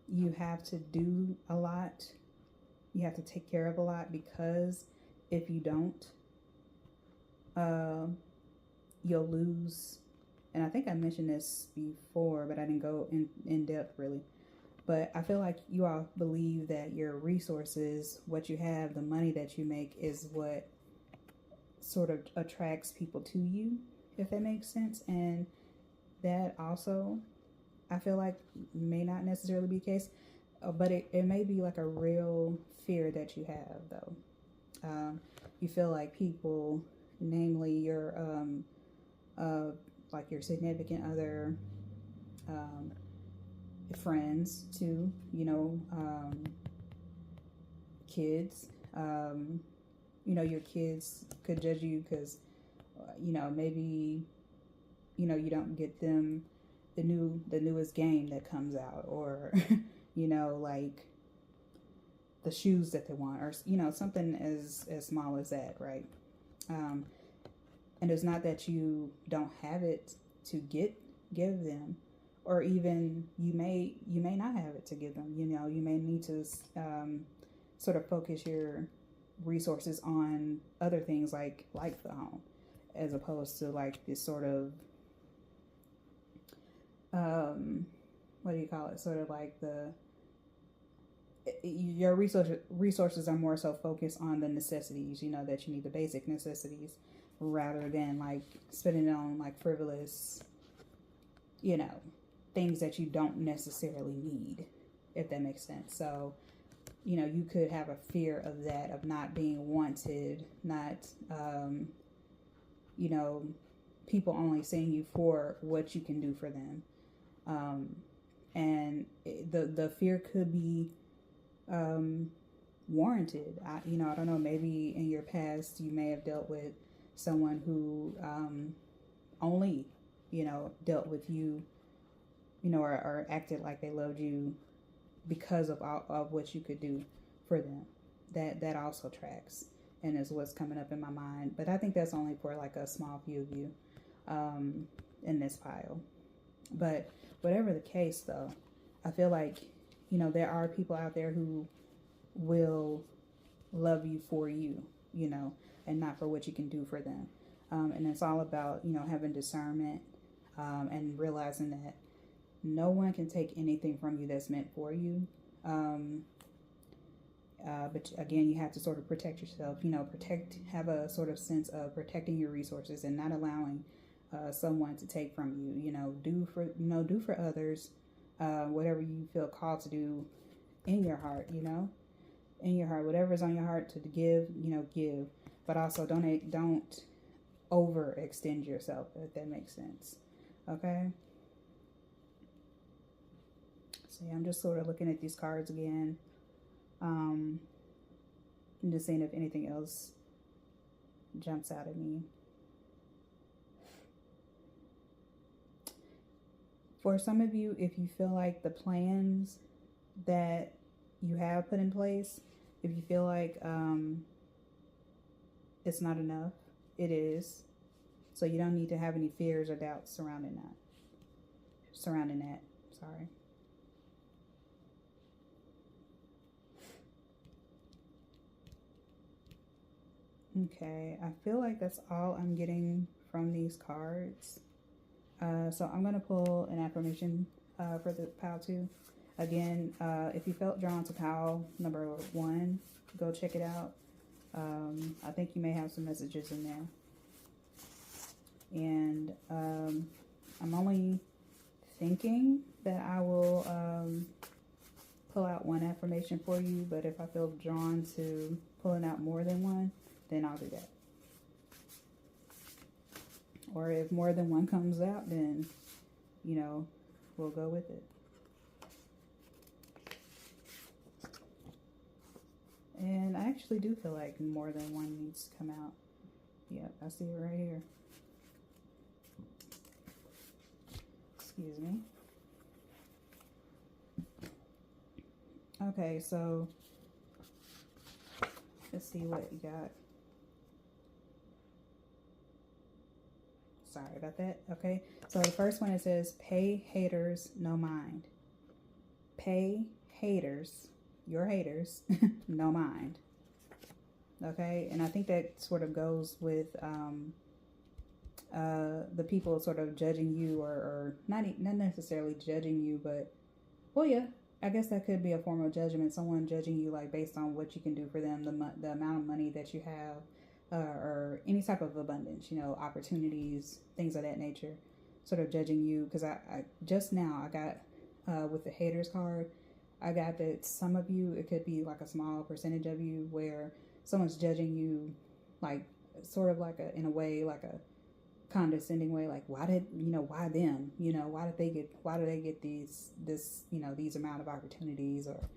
you have to do a lot. You have to take care of a lot, because if you don't, you'll lose. And I think I mentioned this before, but I didn't go in depth really. But I feel like you all believe that your resources, what you have, the money that you make is what sort of attracts people to you, if that makes sense. And that also, I feel like, may not necessarily be the case, but it may be like a real fear that you have, though. You feel like people, namely your like your significant other, friends too, kids, your kids could judge you because, maybe, you don't get them the newest game that comes out, or, like the shoes that they want, or, something as small as that, right? And it's not that you don't have it to give them, or even you may not have it to give them. You may need to sort of focus your resources on other things like the home, as opposed to like this sort of what do you call it? Sort of like your resources are more so focused on the necessities, that you need, the basic necessities, rather than like spending it on like frivolous, things that you don't necessarily need, if that makes sense. So, you could have a fear of that, of not being wanted, not, people only seeing you for what you can do for them. And the fear could be warranted. I don't know, maybe in your past you may have dealt with someone who only, dealt with you, or acted like they loved you because of what you could do for them. That also tracks and is what's coming up in my mind. But I think that's only for like a small few of you in this pile. But whatever the case, though, I feel like, there are people out there who will love you for you, and not for what you can do for them. And it's all about, having discernment and realizing that no one can take anything from you that's meant for you. But again, you have to sort of protect yourself, have a sort of sense of protecting your resources and not allowing someone to take from you. Do for others whatever you feel called to do in your heart. In your heart, whatever's on your heart to give, give. But also don't overextend yourself, if that makes sense. Okay. So yeah, I'm just sort of looking at these cards again. And just seeing if anything else jumps out at me. For some of you, if you feel like the plans that you have put in place, if you feel like it's not enough, it is. So you don't need to have any fears or doubts surrounding that. Sorry. Okay, I feel like that's all I'm getting from these cards. So I'm going to pull an affirmation for the pile 2. Again, if you felt drawn to pile number 1, go check it out. I think you may have some messages in there. And I'm only thinking that I will pull out one affirmation for you, but if I feel drawn to pulling out more than one, then I'll do that. Or if more than one comes out, then, we'll go with it. I actually do feel like more than one needs to come out. Yep, I see it right here. Excuse me. Okay, so let's see what you got. Sorry about that. Okay, so the first one, it says, pay haters no mind. Pay haters, your haters, no mind. Okay, and I think that sort of goes with the people sort of judging you, or not necessarily judging you, but, well, yeah, I guess that could be a form of judgment. Someone judging you, like, based on what you can do for them, the amount of money that you have, or any type of abundance, you know, opportunities, things of that nature, sort of judging you. Because I just now, I got, with the haters card, I got that some of you, it could be like a small percentage of you where someone's judging you, like, sort of like in a way, like a condescending way, like, why them, why do they get this amount of opportunities, or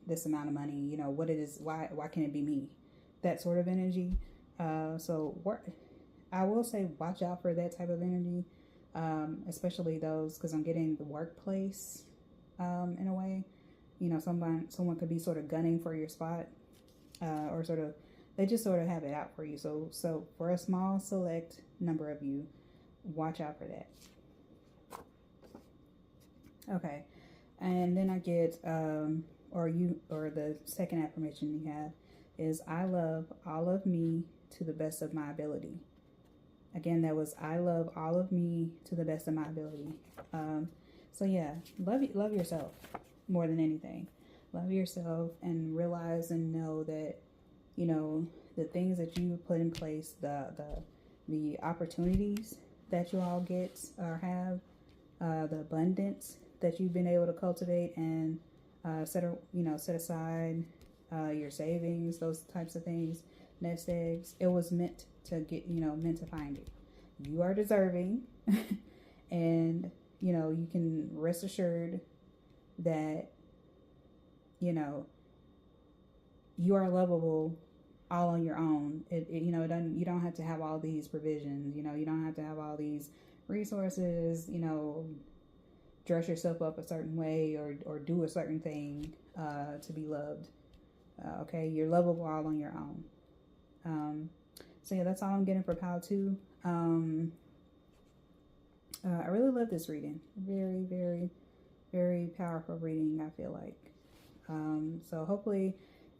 this amount of money, what it is, why can't it be me, that sort of energy. So I will say, watch out for that type of energy, especially those, because I'm getting the workplace, in a way, someone could be sort of gunning for your spot, or sort of, they just sort of have it out for you. So for a small select number of you, watch out for that. Okay, and then I get or the second affirmation you have is, I love all of me to the best of my ability. Again, that was, I love all of me to the best of my ability. So yeah, love yourself more than anything. Love yourself and realize and know that, the things that you put in place, the opportunities that you all get or have, the abundance that you've been able to cultivate and set aside, your savings, those types of things, nest eggs. It was meant to get, meant to find you. You are deserving, and you can rest assured that you are lovable all on your own. You don't have to have all these provisions. You don't have to have all these resources. Dress yourself up a certain way or do a certain thing to be loved. Okay, you're lovable all on your own. So yeah, that's all I'm getting for Pile 2. I really love this reading. Very, very, very powerful reading, I feel like. So hopefully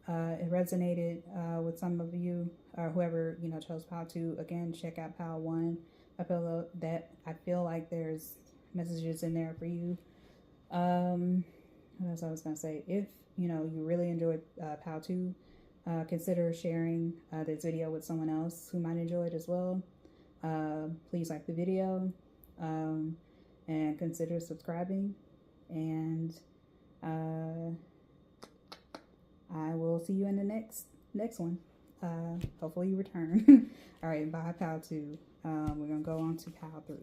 it resonated with some of you, or whoever chose Pile 2. Again, check out Pile 1. I feel like there's messages in there for you. What else I was gonna say? If you really enjoyed Pile 2, consider sharing this video with someone else who might enjoy it as well. Please like the video, and consider subscribing, and I will see you in the next one. Hopefully you return. All right, bye Pile 2. We're gonna go on to Pile 3.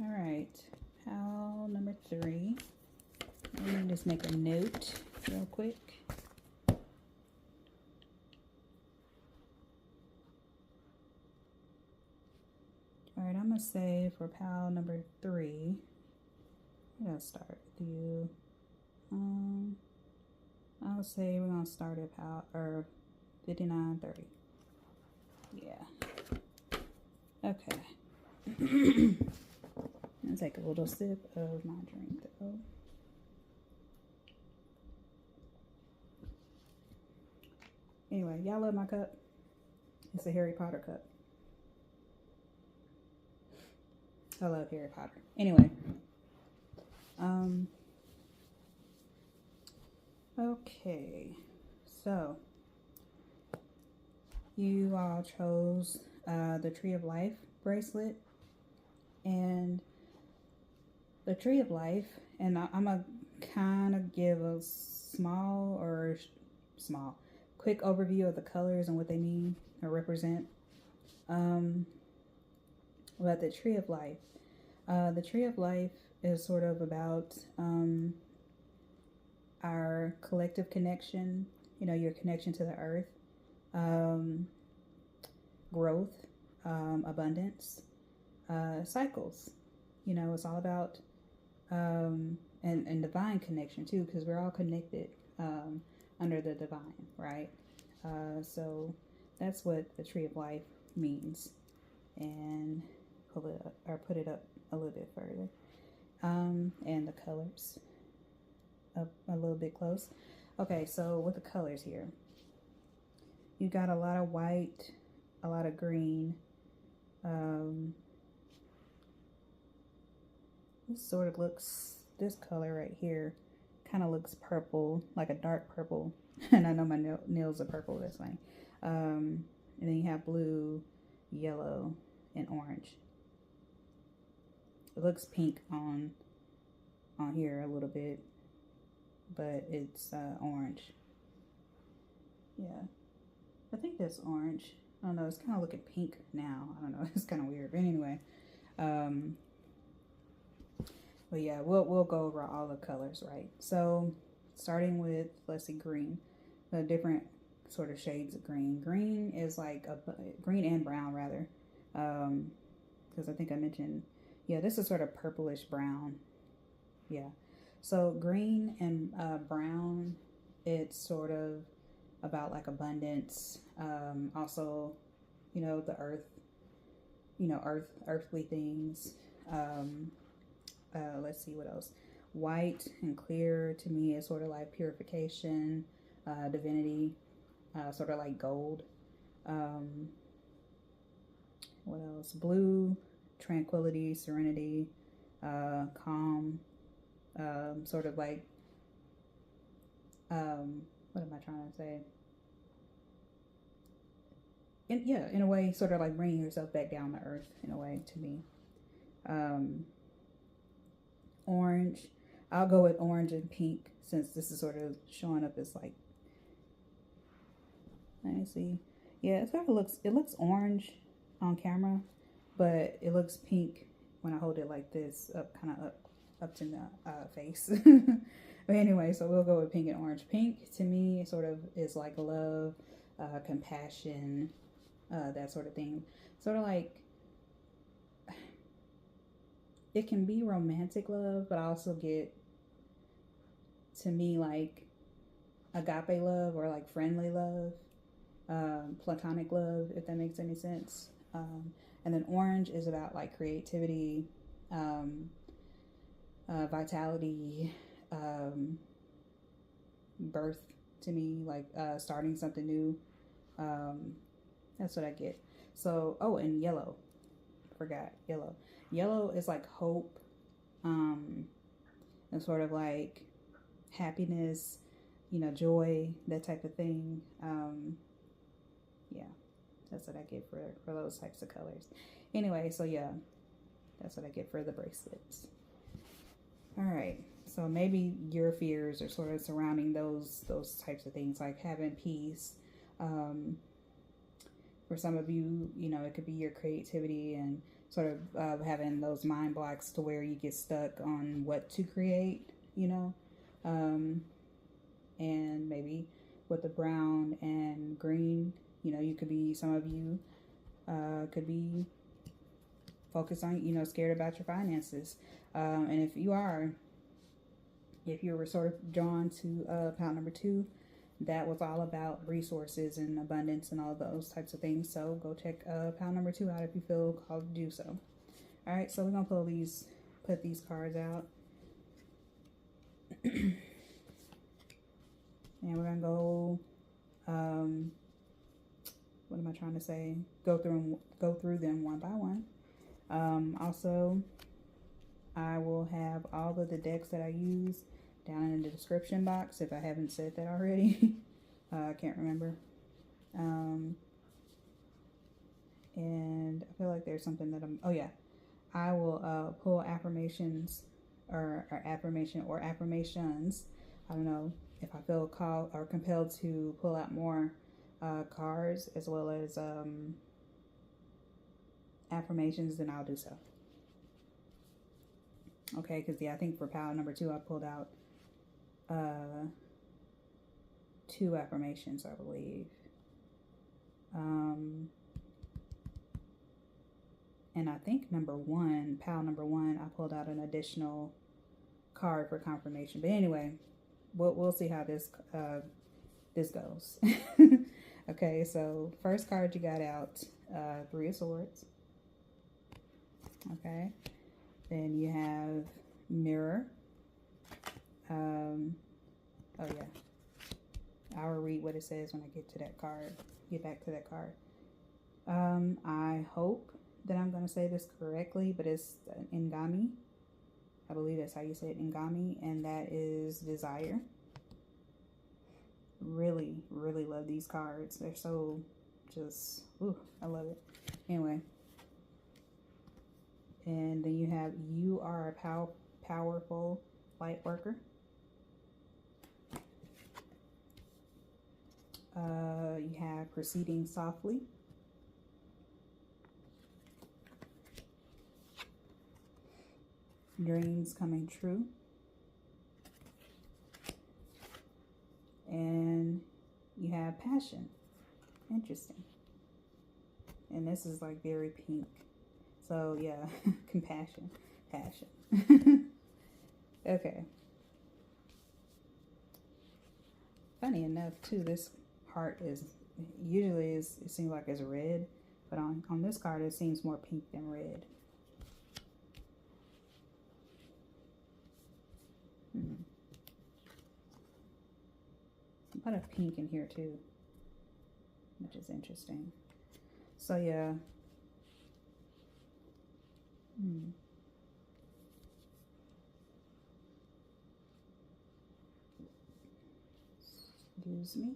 All right, pile number 3. Let me just make a note real quick. All right, I'm gonna say for pile number 3, I'm gonna start with you. I'll say we're gonna start at pile 5930. Yeah. Okay. I'll take a little sip of my drink though. Anyway, y'all love my cup. It's a Harry Potter cup. I love Harry Potter. Anyway. Okay. So, you all chose the Tree of Life bracelet and the Tree of Life. And I'm going to kind of give a quick overview of the colors and what they mean or represent. About the Tree of Life. The Tree of Life is sort of about our collective connection, your connection to the earth, growth, abundance, cycles. It's all about and divine connection too, because we're all connected under the divine, right? So that's what the Tree of Life means. And put it up a little bit further. And the colors up a little bit close. Okay, so with the colors here, you got a lot of white, a lot of green. This color right here kind of looks purple, like a dark purple. And I know my nails are purple, that's fine. And then you have blue, yellow, and orange. It looks pink on here a little bit, but it's orange. Yeah, I think that's orange. I don't know, it's kind of looking pink now. I don't know, it's kind of weird. But anyway, but yeah, we'll go over all the colors, right? So starting with, let's see, green. The different sort of shades of green. Green is like green and brown rather, because I think I mentioned, yeah, this is sort of purplish brown. Yeah, so green and brown, it's sort of about like abundance. Also, the earth, earthly things. Let's see what else. White and clear to me is sort of like purification, divinity, sort of like gold. What else? Blue, tranquility, serenity, calm, sort of like, what am I trying to say? In a way, sort of like bringing yourself back down to earth, in a way, to me. Orange, I'll go with orange and pink, since this is sort of showing up as like, let me see. Yeah, it looks orange on camera, but it looks pink when I hold it like this, kind of up to the face. But anyway, so we'll go with pink and orange. Pink to me sort of is like love, compassion, that sort of thing. Sort of like, it can be romantic love, but I also get, to me, like agape love or like friendly love, platonic love, if that makes any sense. And then orange is about like creativity, vitality, birth to me, like starting something new. That's what I get. So, oh, and yellow. Forgot yellow. Yellow is like hope, and sort of like happiness, joy, that type of thing. Yeah, that's what I get for those types of colors. Anyway, so yeah, that's what I get for the bracelets. All right, so maybe your fears are sort of surrounding those types of things, like having peace. For some of you, it could be your creativity and sort of having those mind blocks to where you get stuck on what to create, and maybe with the brown and green, you could be, some of you could be focused on, scared about your finances. And if you were sort of drawn to pile number 2, that was all about resources and abundance and all those types of things. So go check pile number 2 out if you feel called to do so. All right, so we're gonna put these cards out, and we're gonna go. What am I trying to say? Go through them one by one. Also, I will have all of the decks that I use down in the description box if I haven't said that already. I can't remember. And I feel like there's something that oh yeah, I will pull affirmations or affirmations. I don't know if I feel called or compelled to pull out more cards as well as affirmations, then I'll do so. Okay, because yeah, I think for pile number 2 I pulled out 2 affirmations, I believe. And I think pile number 1, I pulled out an additional card for confirmation. But anyway, we'll see how this goes. Okay, so first card you got out, 3 of Swords. Okay, then you have Mirror. Oh yeah, I'll read what it says when I get to that card. Get back to that card. I hope that I'm going to say this correctly, but it's Ngami. I believe that's how you say it, Ngami, and that is desire. Really, really love these cards. They're so just, ooh, I love it. Anyway, and then you have you are a powerful light worker. You have proceeding softly. Dreams coming true. And you have passion. Interesting. And this is like very pink. So yeah, compassion, passion. Okay. Funny enough too, this heart is usually it seems like it's red, but on this card it seems more pink than red. A lot of pink in here too, which is interesting. So yeah. Excuse me.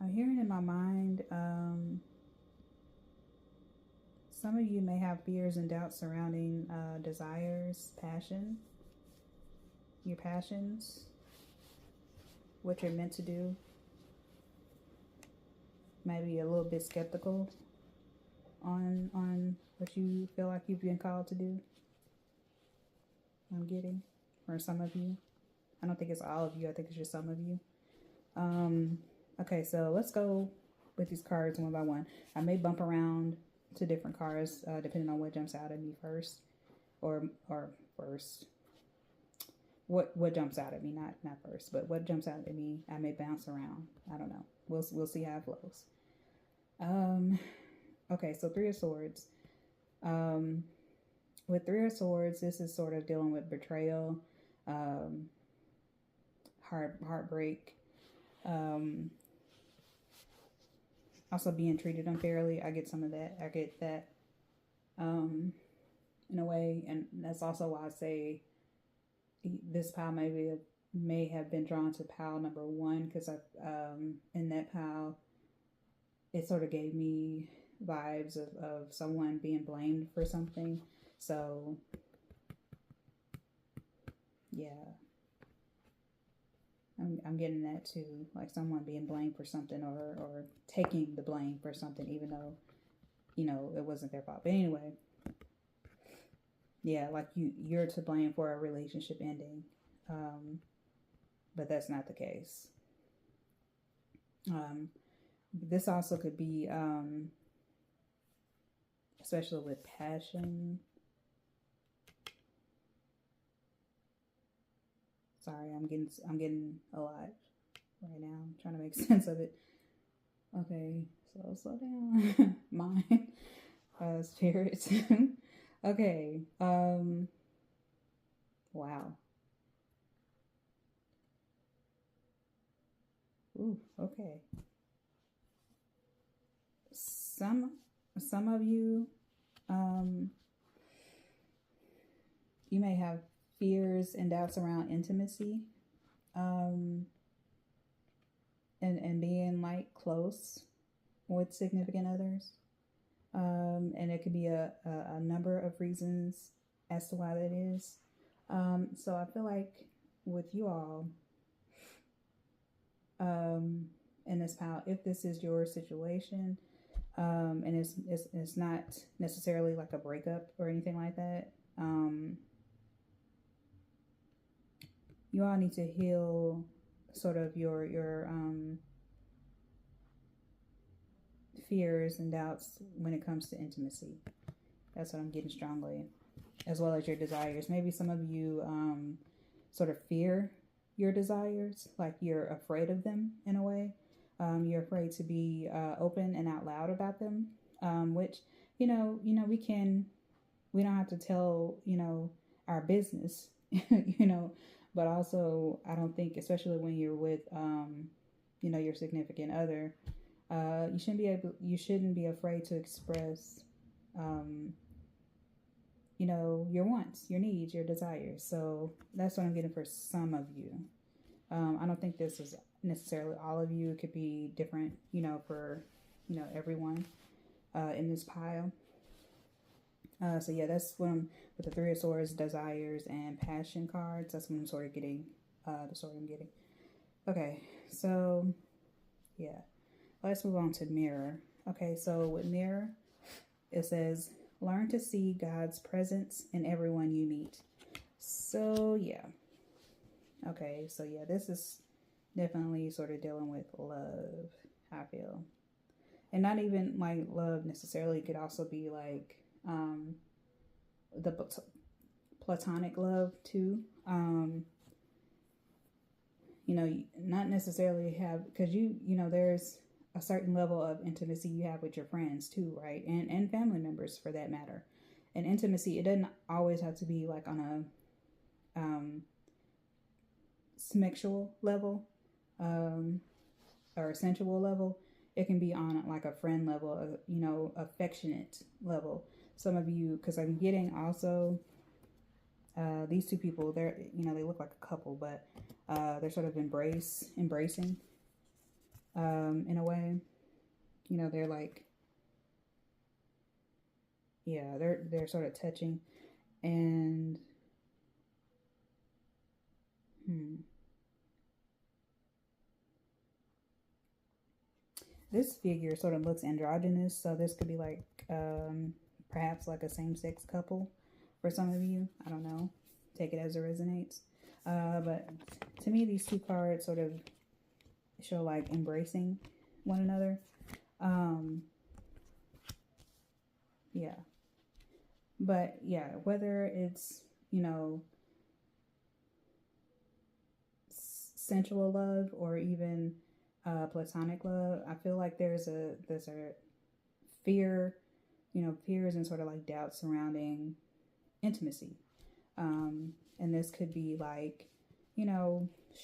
I'm hearing in my mind, some of you may have fears and doubts surrounding desires, passion, your passions, what you're meant to do. Maybe a little bit skeptical on what you feel like you've been called to do. I'm getting, for some of you. I don't think it's all of you. I think it's just some of you. Okay, so let's go with these cards one by one. I may bump around to different cards depending on what jumps out at me first, or first. What jumps out at me, not first, but what jumps out at me. I may bounce around. I don't know. We'll see how it flows. Okay, so 3 of Swords. With 3 of Swords, this is sort of dealing with betrayal, heartbreak, also being treated unfairly. I get some of that. I get that in a way, and that's also why I say this pile may have been drawn to pile number 1, because in that pile it sort of gave me vibes of someone being blamed for something. So yeah, I'm getting that too, like someone being blamed for something, or taking the blame for something, even though, you know, it wasn't their fault. But anyway, yeah, like you're to blame for a relationship ending, but that's not the case. This also could be, especially with passion. Sorry, I'm getting a lot right now. I'm trying to make sense of it. Okay, so slow down. Mind, spirits. Okay. Wow. Ooh. Okay. Some of you, you may have fears and doubts around intimacy, and being like close with significant others. And it could be a number of reasons as to why that is. So I feel like with you all, in this pile, if this is your situation, and it's not necessarily like a breakup or anything like that, you all need to heal sort of your fears and doubts when it comes to intimacy. That's what I'm getting strongly, as well as your desires. Maybe some of you sort of fear your desires, like you're afraid of them in a way. You're afraid to be open and out loud about them, which we don't have to tell our business, but also I don't think, especially when you're with your significant other, you shouldn't be afraid to express your wants, your needs, your desires. So that's what I'm getting for some of you. I don't think this is necessarily all of you. It could be different, for everyone in this pile. So yeah, that's what I'm with the Three of Swords, desires, and passion cards. That's what I'm sort of getting. The story I'm getting. Okay, so yeah, let's move on to mirror. Okay, so with mirror, it says, learn to see God's presence in everyone you meet. So yeah. Okay, so yeah, this is definitely sort of dealing with love, I feel. And not even like love necessarily. It could also be like the platonic love too. Not necessarily have, because there's a certain level of intimacy you have with your friends too, right? And family members for that matter. And intimacy, it doesn't always have to be like on a sexual level or a sensual level. It can be on like a friend level, affectionate level. Some of you, because I'm getting also these two people, they're they look like a couple, but they're sort of embracing in a way. They're like, yeah, they're sort of touching. And this figure sort of looks androgynous, so this could be like perhaps like a same-sex couple for some of you. I don't know. Take it as it resonates. But to me, these two cards sort of show like embracing one another. Yeah. But yeah, whether it's, sensual love or even platonic love, I feel like there's a fear, fears and sort of like doubt surrounding intimacy. And this could be like,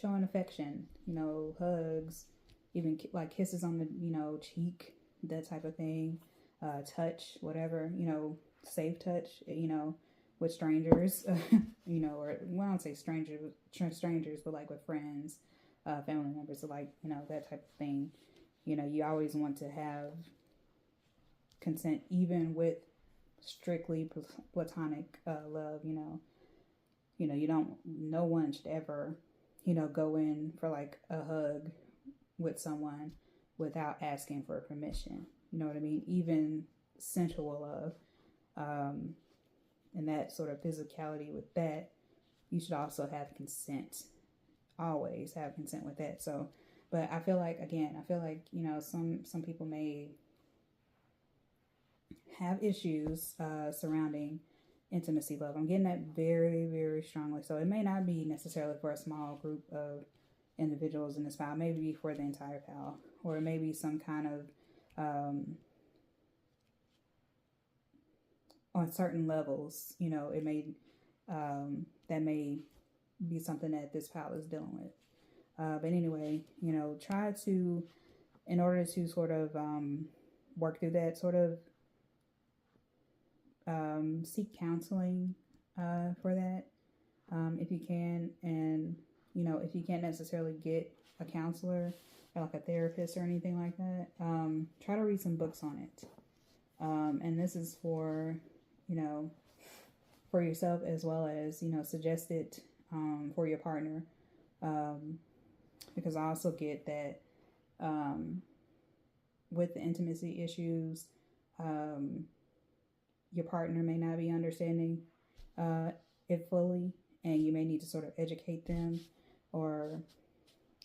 showing affection, hugs, even like kisses on the, cheek, that type of thing, touch, whatever, safe touch, with strangers, or well, I don't say strangers, but like with friends, family members, so like, that type of thing. You always want to have consent, even with strictly platonic love. No one should ever, go in for like a hug with someone without asking for permission. You know what I mean? Even sensual love, and that sort of physicality with that, you should also have consent. Always have consent with that. So, but I feel like, some people may have issues surrounding intimacy love. I'm getting that very, very strongly. So it may not be necessarily for a small group of individuals in this pile. Maybe for the entire pile, or maybe some kind of on certain levels, it may that may be something that this pile is dealing with. But anyway, try to, in order to sort of work through that, sort of seek counseling for that. if you can. And, you know, if you can't necessarily get a counselor or like a therapist or anything like that, try to read some books on it. And this is for, you know, for yourself as well as, you know, suggest it for your partner. Because I also get that with the intimacy issues, your partner may not be understanding it fully, and you may need to sort of educate them or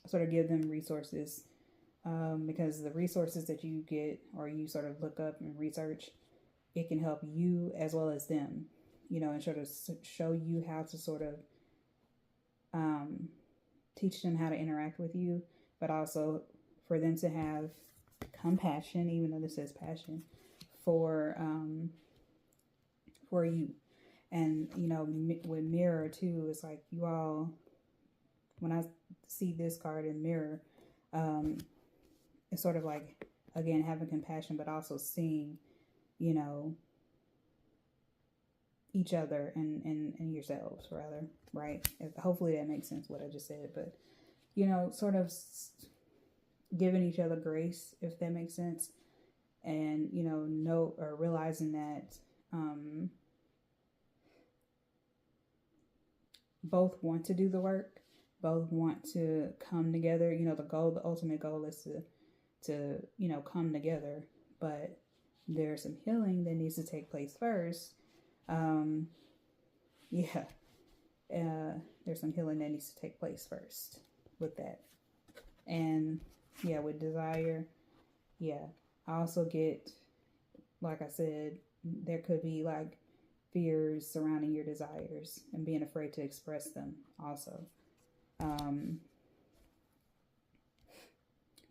sort of give them resources, because the resources that you get or you sort of look up and research, it can help you as well as them, you know, and sort of show you how to sort of teach them how to interact with you, but also for them to have compassion, even though this says passion, for you. And, you know, with mirror too, it's like you all, when I see this card in mirror, it's sort of like, again, having compassion, but also seeing, you know, each other and yourselves, rather, right? Hopefully that makes sense what I just said, but, you know, sort of giving each other grace, if that makes sense. And, you know, or realizing that both want to do the work, both want to come together. You know, the ultimate goal is to, you know, come together, but there's some healing that needs to take place first. There's some healing that needs to take place first with that. And yeah, with desire, yeah, I also get, like I said, there could be like fears surrounding your desires and being afraid to express them also.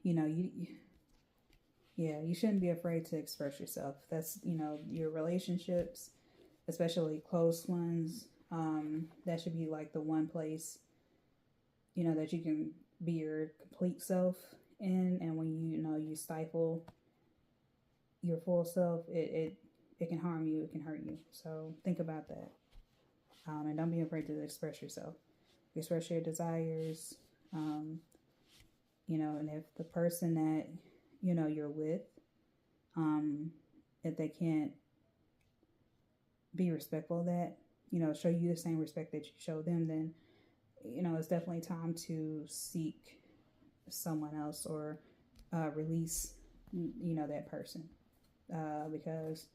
You know, you shouldn't be afraid to express yourself. That's, you know, your relationships, especially close ones, that should be like the one place, you know, that you can be your complete self in. And when you stifle your full self, it can harm you, it can hurt you. So think about that. And don't be afraid to express yourself. Express your desires. You know, and if the person that, you know, you're with, if they can't be respectful of that, you know, show you the same respect that you show them, then, you know, it's definitely time to seek someone else or release, you know, that person. Because,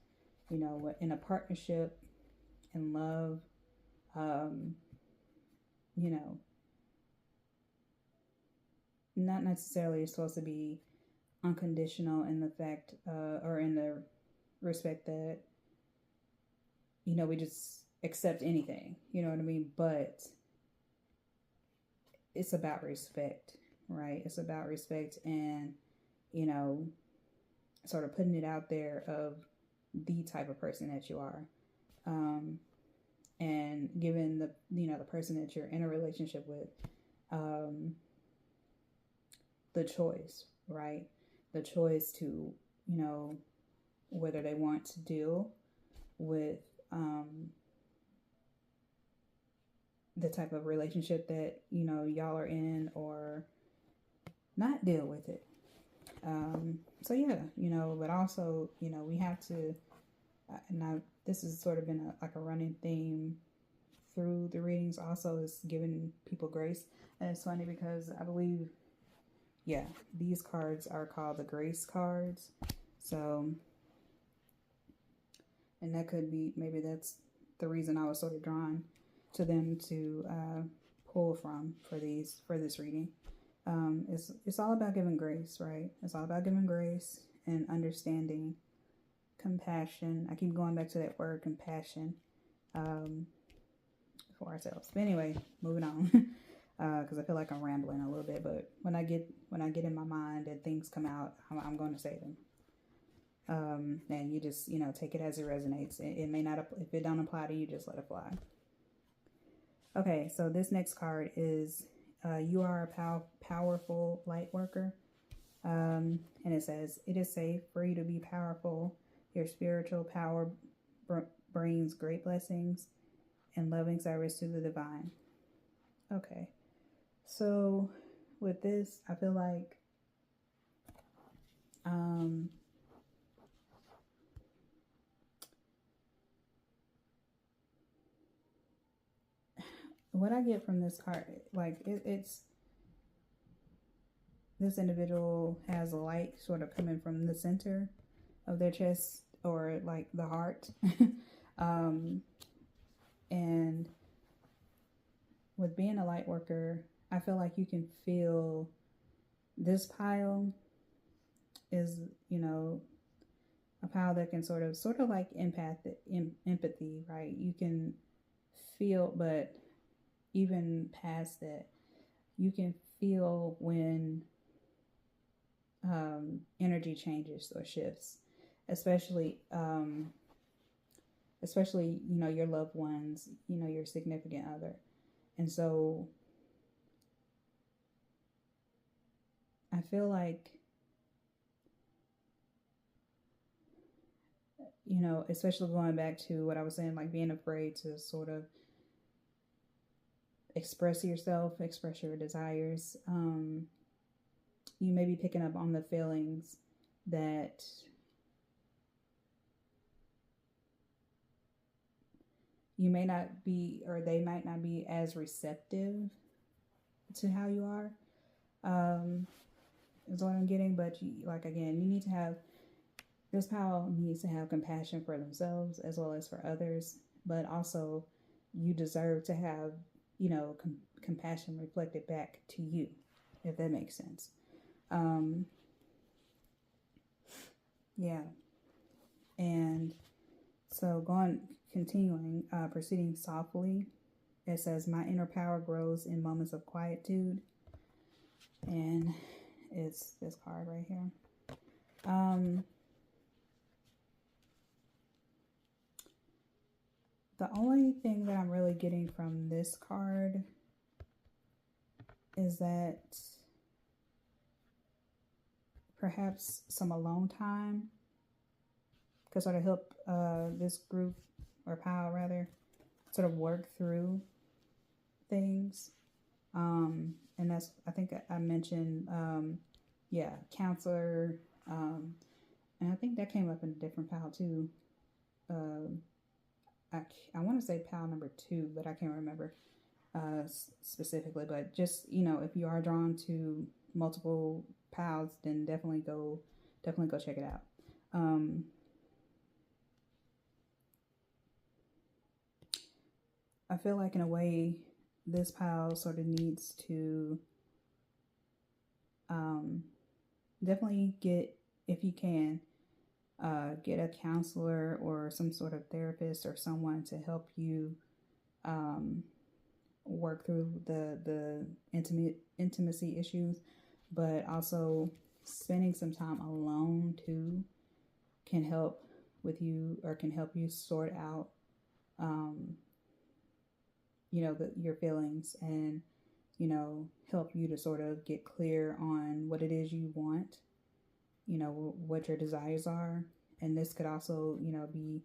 you know, in a partnership, in love, you know, not necessarily supposed to be unconditional in the fact, or in the respect that, you know, we just accept anything, you know what I mean? But it's about respect, right? It's about respect and, you know, sort of putting it out there of the type of person that you are. And giving the, you know, the person that you're in a relationship with, the choice, right? The choice to, you know, whether they want to deal with the type of relationship that, you know, y'all are in, or not deal with it. So yeah, you know, but also, you know, we have to, and this has sort of been like a running theme through the readings also, is giving people grace. And it's funny because I believe, yeah, these cards are called the grace cards. So, and that could be, maybe that's the reason I was sort of drawn to them to pull from for this reading. It's all about giving grace, right? It's all about giving grace and understanding, compassion. I keep going back to that word, compassion, for ourselves. But anyway, moving on, because I feel like I'm rambling a little bit. But when I get in my mind and things come out, I'm going to say them. And you just, you know, take it as it resonates. It may not, if it don't apply to you, just let it fly. Okay, so this next card is, you are a powerful light worker. And it says, it is safe for you to be powerful. Your spiritual power brings great blessings and loving service to the divine. Okay. So with this, I feel like what I get from this card, like it's this individual has a light sort of coming from the center of their chest, or like the heart. And with being a light worker, I feel like you can feel this pile is, you know, a pile that can sort of like empathy, right? You can feel, but even past that, you can feel when energy changes or shifts, especially you know, your loved ones, you know, your significant other. And so I feel like, you know, especially going back to what I was saying, like being afraid to sort of express yourself, express your desires. You may be picking up on the feelings that you may not be, or they might not be as receptive to how you are, is what I'm getting. But you, like, again, you need to have, this pile needs to have compassion for themselves as well as for others, but also you deserve to have, you know, compassion reflected back to you, if that makes sense. Yeah. And so continuing, proceeding softly, it says, my inner power grows in moments of quietude. And it's this card right here. The only thing that I'm really getting from this card is that perhaps some alone time could sort of help this group, or pile rather, sort of work through things. And that's, I think I mentioned, yeah, counselor. And I think that came up in a different pile too. I want to say pile number 2, but I can't remember specifically. But just, you know, if you are drawn to multiple piles, then definitely go check it out. I feel like in a way this pile sort of needs to definitely get, if you can, get a counselor or some sort of therapist or someone to help you work through the intimacy issues, but also spending some time alone too can help with you, or can help you sort out you know, your feelings, and, you know, help you to sort of get clear on what it is you want, you know, what your desires are. And this could also, you know, be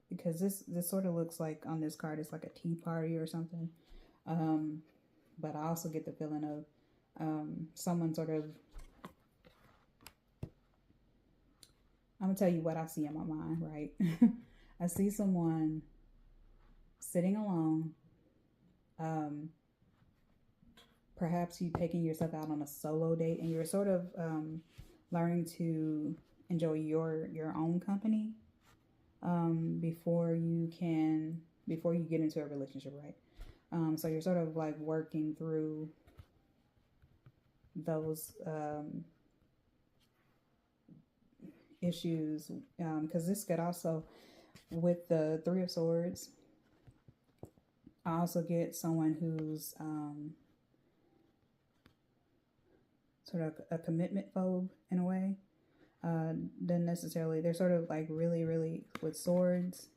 because this sort of looks like, on this card, it's like a tea party or something, but I also get the feeling of someone sort of, I'm gonna tell you what I see in my mind, right? I see someone sitting alone, perhaps you taking yourself out on a solo date, and you're sort of learning to enjoy your own company before you get into a relationship, right? So you're sort of like working through those issues, because this could also, with the 3 of Swords, I also get someone who's sort of a commitment phobe in a way. Doesn't necessarily, they're sort of like really, with swords,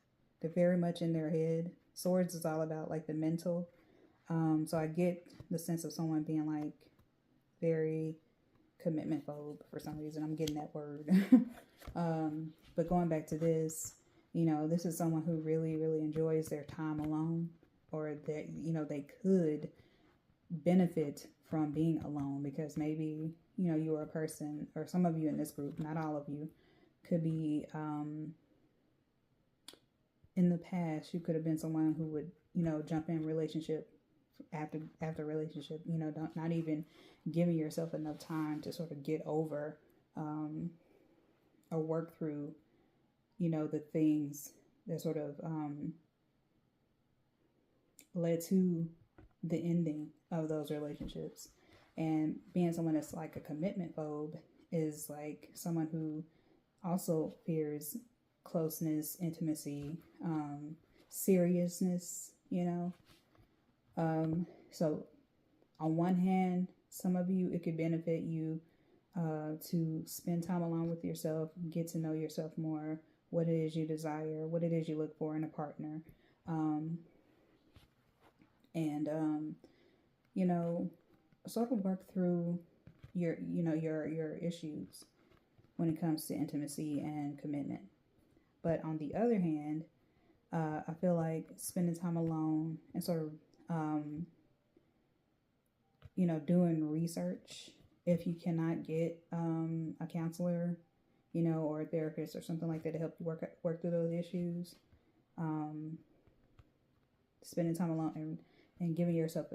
they're very much in their head. Swords is all about like the mental. So I get the sense of someone being like very commitment phobe for some reason. I'm getting that word. But going back to this, This is someone who really, really enjoys their time alone, or that, they could benefit from being alone, because maybe, you are a person, or some of you in this group, not all of you, could be, in the past, you could have been someone who would, jump in relationship after relationship, not even giving yourself enough time to sort of get over, or work through, the things that sort of led to the ending of those relationships. And being someone that's like a commitment phobe is like someone who also fears closeness, intimacy, seriousness, So on one hand, some of you, it could benefit you to spend time alone with yourself, get to know yourself more, what it is you desire, what it is you look for in a partner, and sort of work through your issues when it comes to intimacy and commitment. But on the other hand, I feel like spending time alone and sort of doing research, if you cannot get a counselor, or a therapist or something like that to help you work through those issues, spending time alone and giving yourself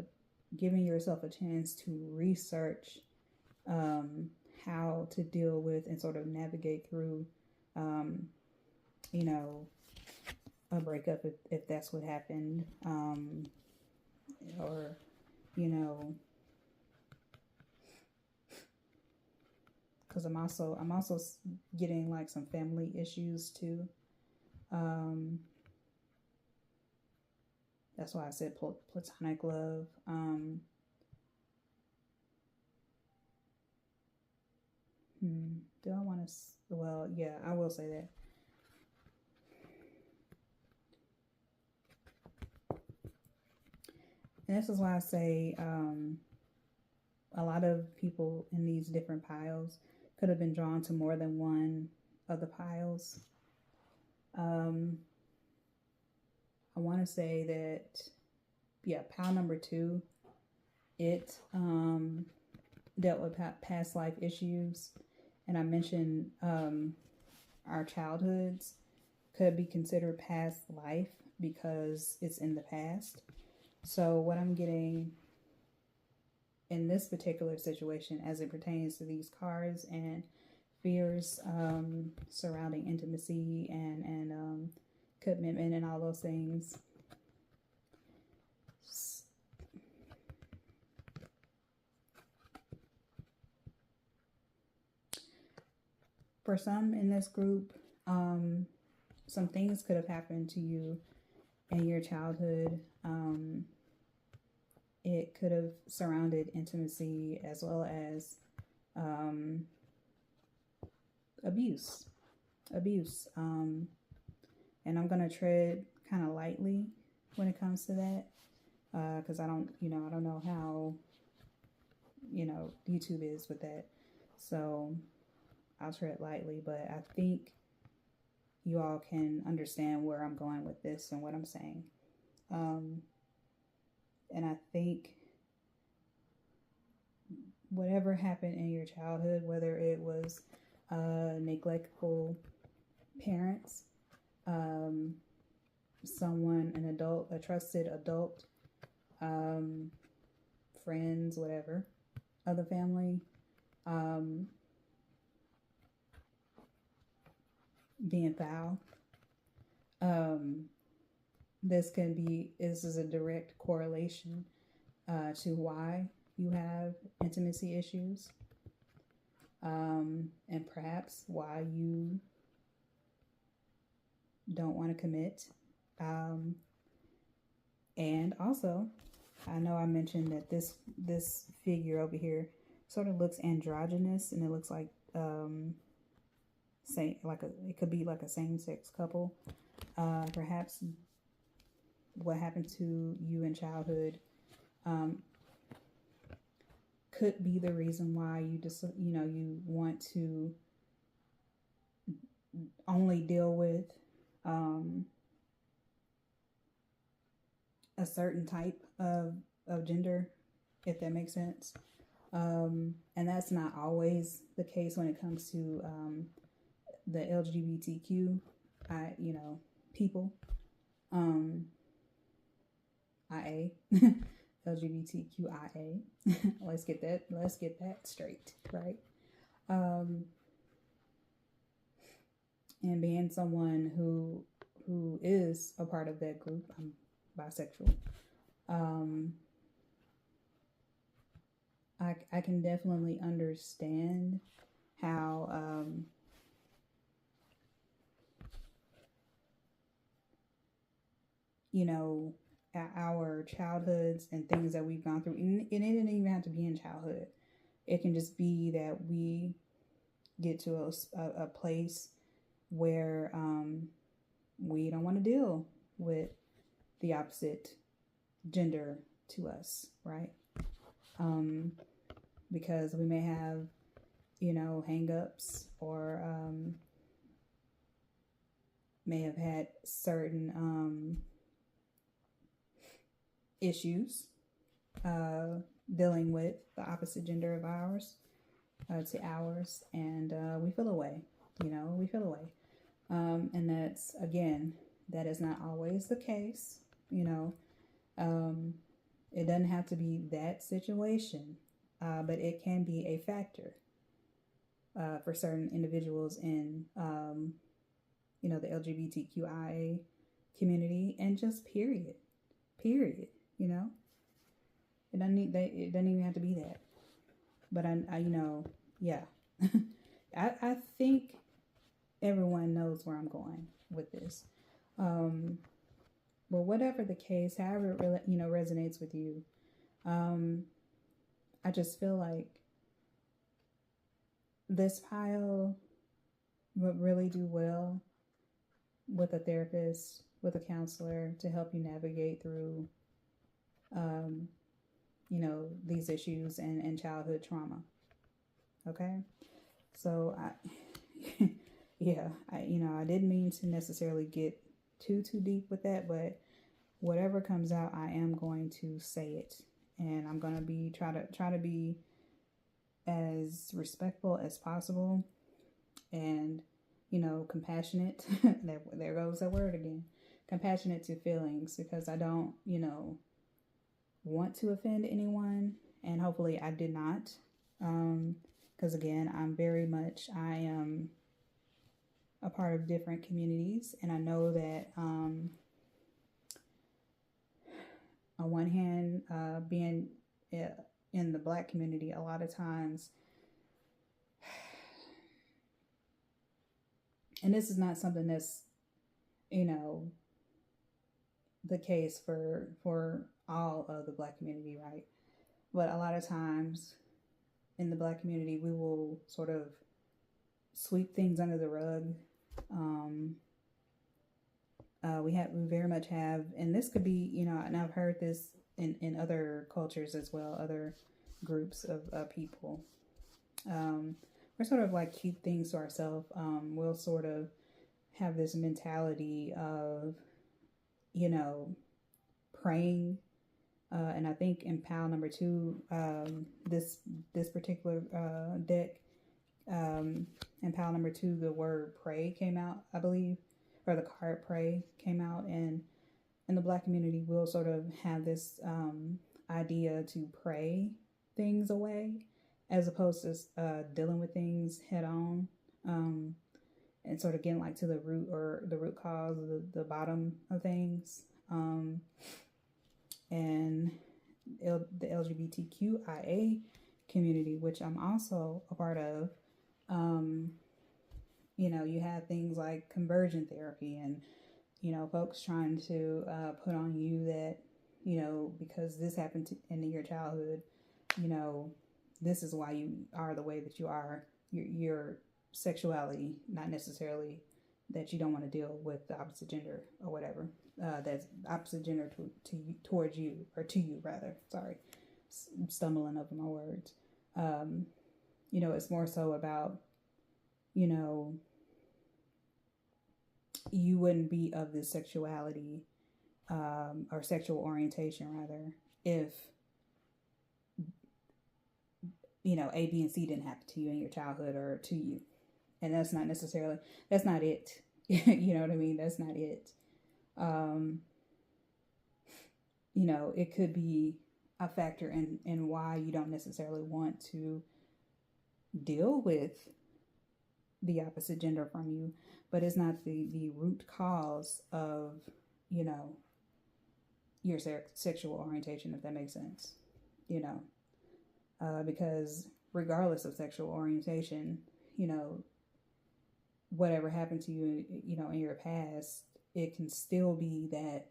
a chance to research how to deal with and sort of navigate through a breakup, if that's what happened, or because I'm also getting like some family issues too. That's why I said platonic love. Do I want to? Well, yeah, I will say that. And this is why I say a lot of people in these different piles could have been drawn to more than one of the piles. I want to say that, yeah, pile number 2, it dealt with past life issues. And I mentioned our childhoods could be considered past life because it's in the past. So what I'm getting in this particular situation as it pertains to these cards and fears surrounding intimacy and commitment and all those things. For some in this group, some things could have happened to you in your childhood. It could have surrounded intimacy as well as abuse. And I'm going to tread kind of lightly when it comes to that, because I don't know how, YouTube is with that. So I'll tread lightly, but I think you all can understand where I'm going with this and what I'm saying. And I think whatever happened in your childhood, whether it was neglectful parents, someone, an adult, a trusted adult, friends, whatever, other family, being foul. This is a direct correlation to why you have intimacy issues, and perhaps why you don't want to commit. And also, I know I mentioned that this figure over here sort of looks androgynous, and it looks like it could be like a same-sex couple. Perhaps what happened to you in childhood could be the reason why you just you want to only deal with a certain type of gender, if that makes sense. And that's not always the case when it comes to the LGBTQ, people. IA, LGBTQIA. Let's get that straight, right? And being someone who is a part of that group, I'm bisexual. I can definitely understand how our childhoods and things that we've gone through, and it didn't even have to be in childhood. It can just be that we get to a place where we don't want to deal with the opposite gender to us, right? Because we may have, hang-ups, or may have had certain issues dealing with the opposite gender of ours to ours, and we feel away. And that's, again, that is not always the case. It doesn't have to be that situation, but it can be a factor for certain individuals in the LGBTQIA community, and just period. It doesn't even have to be that. But yeah. I think everyone knows where I'm going with this. But whatever the case, however it resonates with you, I just feel like this pile would really do well with a therapist, with a counselor, to help you navigate through these issues and childhood trauma. Okay? So I didn't mean to necessarily get too deep with that, but whatever comes out, I am going to say it, and I'm going to be try to be as respectful as possible, and compassionate. there goes that word again, compassionate to feelings, because I don't want to offend anyone, and hopefully I did not, because again, I am a part of different communities, and I know that on one hand, being in the Black community, a lot of times, and this is not something that's the case for all of the Black community, right? But a lot of times in the Black community, we will sort of sweep things under the rug. We very much have, and this could be, and I've heard this in other cultures as well, other groups of people. We're sort of like keep things to ourselves. We'll sort of have this mentality of, praying. And I think in pile number 2, this particular deck, in pile number 2, the word pray came out, I believe, or the card pray came out. And in the Black community, we'll sort of have this idea to pray things away, as opposed to dealing with things head on, and sort of getting like to the root, or the root cause, the bottom of things. And the LGBTQIA community, which I'm also a part of, you have things like conversion therapy, and folks trying to put on you that because this happened in your childhood, this is why you are the way that you are. Your sexuality, not necessarily that you don't want to deal with the opposite gender or whatever. That's opposite gender towards you, or to you rather. Sorry, stumbling over my words. It's more so about you wouldn't be of this sexuality, or sexual orientation rather, if, you know, A, B, and C didn't happen to you in your childhood or to you. And that's not it. You know what I mean? That's not it. You know, it could be a factor in why you don't necessarily want to deal with the opposite gender from you, but it's not the root cause of, you know, your sexual orientation, if that makes sense, you know, because regardless of sexual orientation, you know, whatever happened to you, you know, in your past, it can still be that,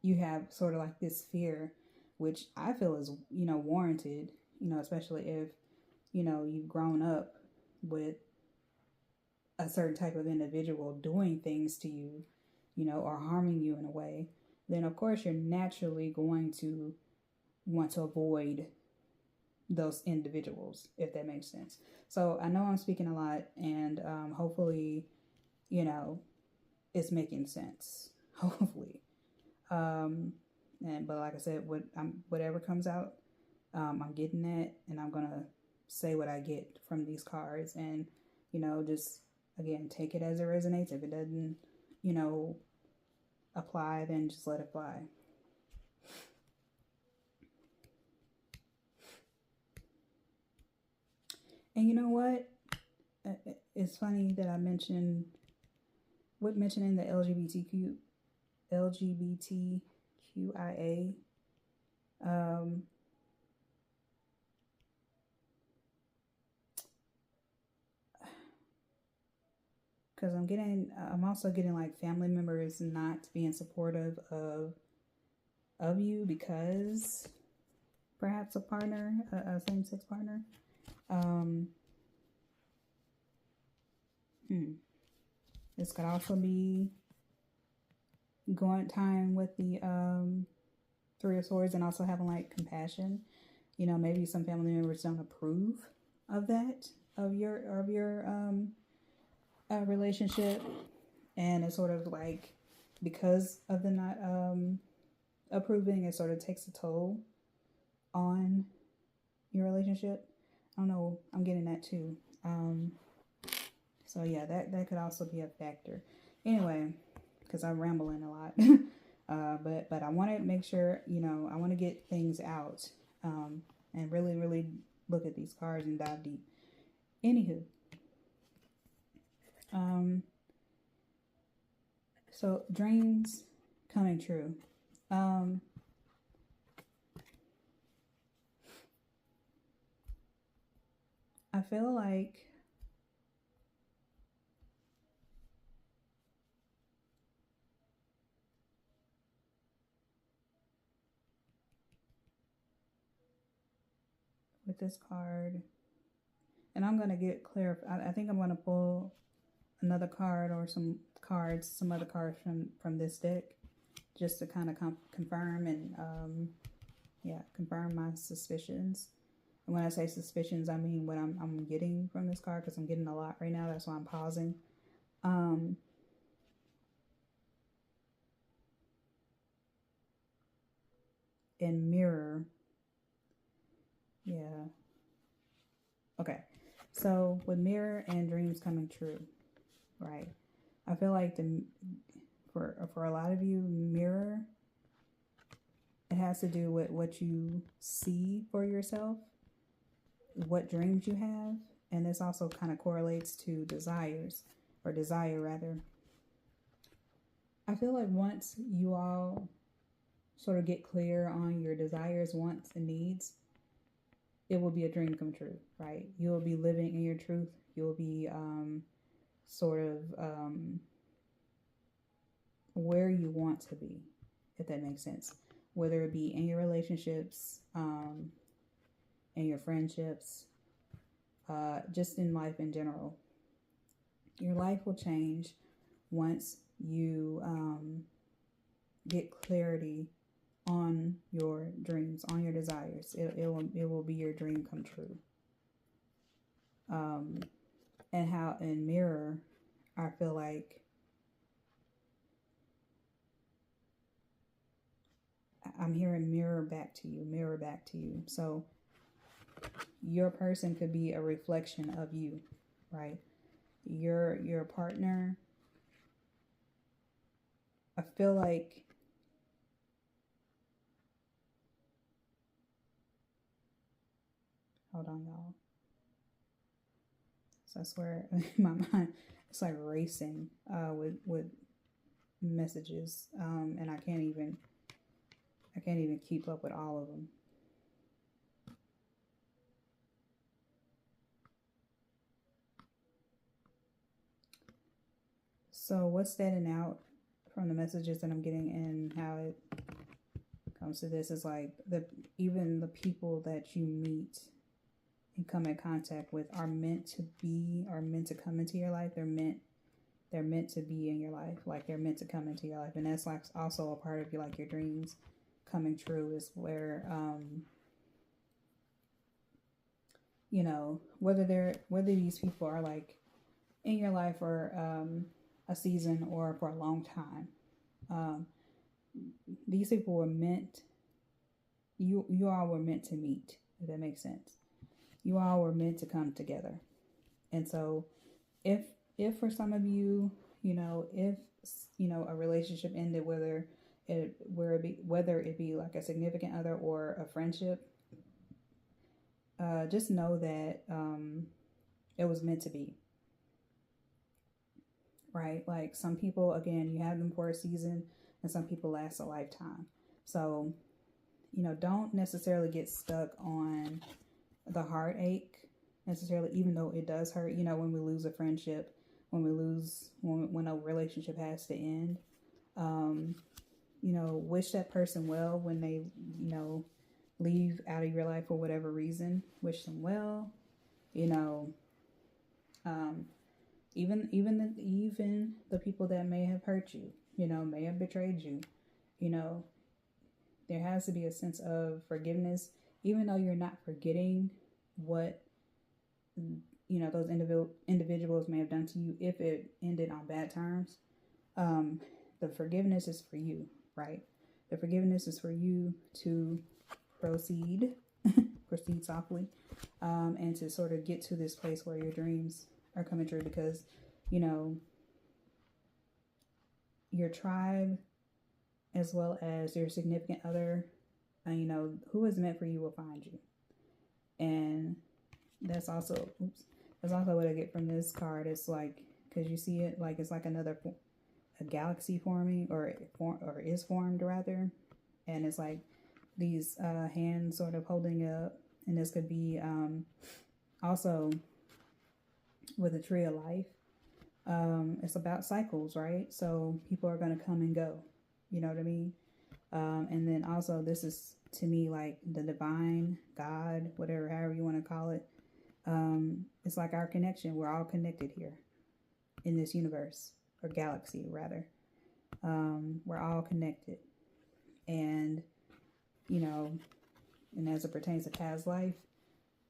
you have sort of like this fear, which I feel is, you know, warranted, you know, especially if, you know, you've grown up with a certain type of individual doing things to you, you know, or harming you in a way, then of course you're naturally going to want to avoid those individuals, if that makes sense. So I know I'm speaking a lot, and hopefully, you know, it's making sense. Hopefully. But like I said, whatever comes out, I'm getting that, and I'm gonna say what I get from these cards, and, you know, just again, take it as it resonates. If it doesn't, you know, apply, then just let it fly. And you know what? It's funny that I mentioning the LGBTQIA. Because I'm also getting like family members not being supportive of you because perhaps a partner, a same-sex partner. This could also be going time with the Three of Swords, and also having like compassion. You know, maybe some family members don't approve of that, of your relationship, and it's sort of like, because of the not approving, it sort of takes a toll on your relationship. I don't know, I'm getting that too. So yeah, that could also be a factor. Anyway, because I'm rambling a lot. But I want to make sure, you know, I want to get things out, and really, really look at these cards and dive deep. Anywho, so dreams coming true. I feel like with this card, and I'm going to get clear. I think I'm going to pull another card or some other cards from this deck, just to kind of confirm and, confirm my suspicions. And when I say suspicions, I mean what I'm getting from this card, because I'm getting a lot right now. That's why I'm pausing. And mirror. Yeah. Okay. So with mirror and dreams coming true, right? I feel like for a lot of you, mirror, it has to do with what you see for yourself, what dreams you have, and this also kind of correlates to desire rather. I feel like once you all sort of get clear on your desires, wants, and needs, it will be a dream come true, right? You will be living in your truth. You'll be where you want to be, if that makes sense. Whether it be in your relationships, in your friendships, just in life in general. Your life will change once you get clarity on your dreams, on your desires. It will be your dream come true. And how in mirror, I feel like I'm hearing mirror back to you, mirror back to you. So your person could be a reflection of you, right? Your partner, I feel like, hold on, y'all. So I swear, my mind, it's like racing with messages, and I can't even keep up with all of them. So what's standing out from the messages that I'm getting and how it comes to this is like even the people that you meet and come in contact with are meant to come into your life. They're meant to be in your life. Like they're meant to come into your life. And that's like also a part of you, like your dreams coming true is where, you know, whether these people are like in your life for a season or for a long time. These people were meant, you all were meant to meet, if that makes sense. You all were meant to come together. And so if for some of you, you know, if, you know, a relationship ended, whether it be like a significant other or a friendship, just know that it was meant to be. Right? Like some people, again, you have them for a season and some people last a lifetime. So, you know, don't necessarily get stuck on the heartache necessarily, even though it does hurt, you know, when we lose a friendship, when a relationship has to end. You know, wish that person well when they, you know, leave out of your life for whatever reason. Wish them well, you know. Even the people that may have hurt you, you know, may have betrayed you, you know, there has to be a sense of forgiveness, even though you're not forgetting what, you know, those individuals may have done to you if it ended on bad terms. The forgiveness is for you, right? The forgiveness is for you to proceed softly, and to sort of get to this place where your dreams are coming true, because, you know, your tribe as well as your significant other, you know, who is meant for you will find you. And that's also what I get from this card. It's like, because you see it like it's like a galaxy forming, or is formed rather, and it's like these hands sort of holding up, and this could be also with a tree of life. It's about cycles, right? So people are going to come and go, you know what I mean? And then also this is to me like the divine, God, whatever, however you want to call it. It's like our connection. We're all connected here in this universe, or galaxy rather. We're all connected. And, you know, and as it pertains to past life,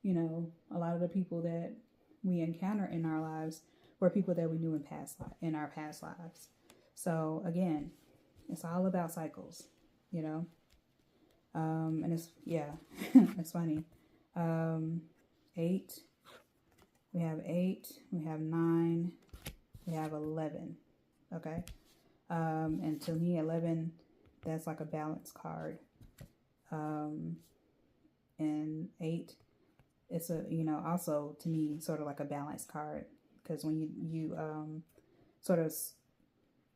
you know, a lot of the people that we encounter in our lives were people that we knew in our past lives. So again, it's all about cycles, you know. And it's, yeah, it's funny. 8, we have 8, we have 9, we have 11. Okay. And to me, 11, that's like a balance card. And 8, it's a, you know, also to me, sort of like a balance card, because when you sort of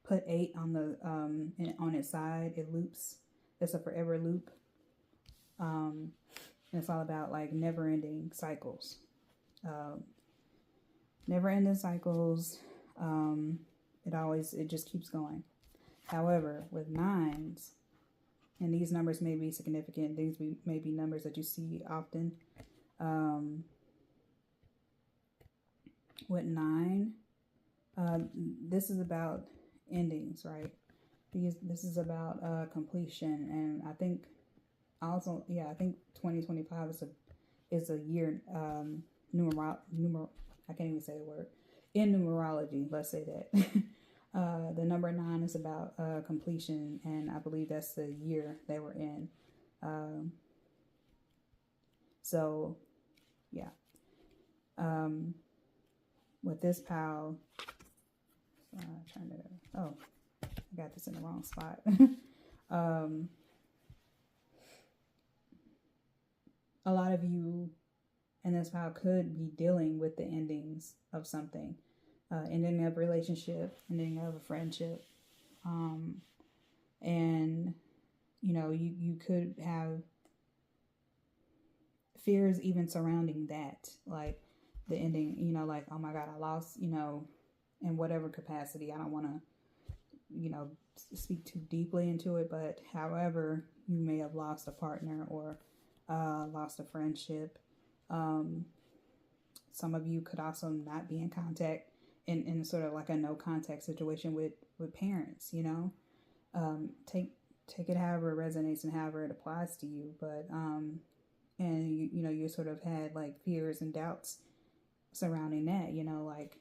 put 8 on the on its side, it loops. It's a forever loop. And it's all about like never-ending cycles. Never-ending cycles. It just keeps going. However, with 9s, and these numbers may be significant, these may be numbers that you see often. With 9, this is about endings, right? This is about completion, and I think also, yeah, I think 2025 is a year I can't even say the word. In numerology, let's say that. The number 9 is about completion, and I believe that's the year they were in. So, yeah. With this pile, I got this in the wrong spot. A lot of you in this pile could be dealing with the endings of something. Ending of a relationship, ending of a friendship. And, you know, you could have fears even surrounding that. Like the ending, you know, like, oh my God, I lost, you know, in whatever capacity. I don't want to, you know, speak too deeply into it, but however you may have lost a partner or lost a friendship. Some of you could also not be in contact in sort of like a no contact situation with parents, you know. Take it however it resonates and however it applies to you, but and you know, you sort of had like fears and doubts surrounding that, you know, like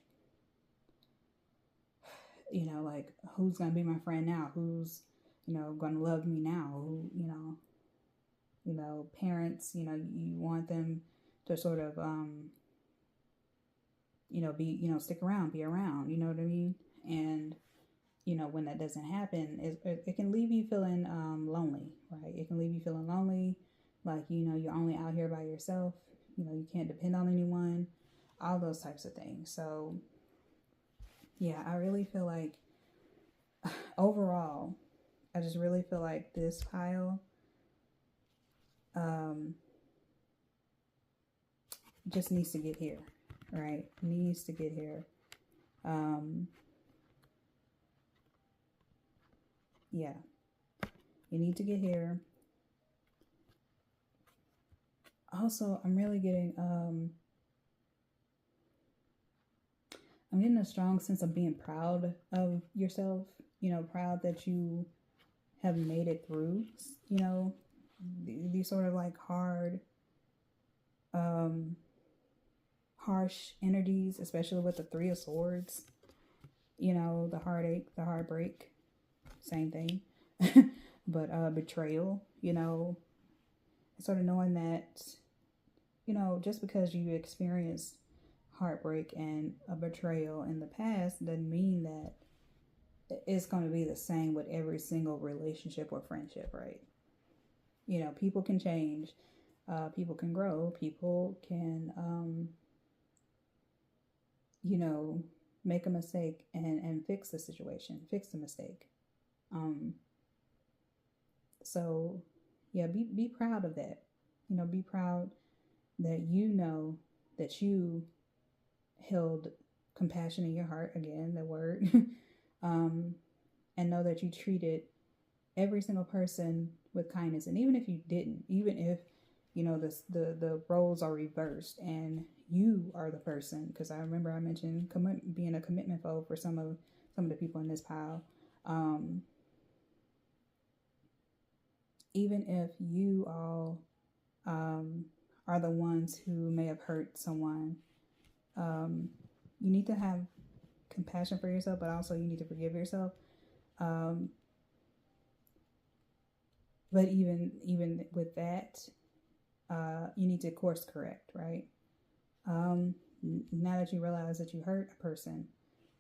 who's gonna be my friend now, who's, you know, gonna love me now, who, you know, parents, you know, you want them to sort of you know, be, you know, stick around, be around, you know what I mean? And, you know, when that doesn't happen, it can leave you feeling lonely, right? It can leave you feeling lonely, like, you know, you're only out here by yourself, you know, you can't depend on anyone, all those types of things. So, yeah, I really feel like, overall, I just really feel like this pile just needs to get here. Right, needs to get here. Yeah, you need to get here. Also, I'm really getting I'm getting a strong sense of being proud of yourself. You know, proud that you have made it through. You know, these sort of like harsh energies, especially with the 3 of Swords, you know, the heartache, the heartbreak, same thing. But betrayal, you know, sort of knowing that, you know, just because you experienced heartbreak and a betrayal in the past doesn't mean that it's going to be the same with every single relationship or friendship, right? You know, people can change, people can grow, people can you know, make a mistake and fix the situation, fix the mistake. So yeah, be proud of that. You know, be proud that you know that you held compassion in your heart, again, the word, and know that you treated every single person with kindness. And even if you didn't, even if, you know, the roles are reversed and you are the person, because I remember I mentioned being a commitment phobe for some of the people in this pile. Even if you all are the ones who may have hurt someone, you need to have compassion for yourself, but also you need to forgive yourself. But even with that, you need to course correct, right? Now that you realize that you hurt a person,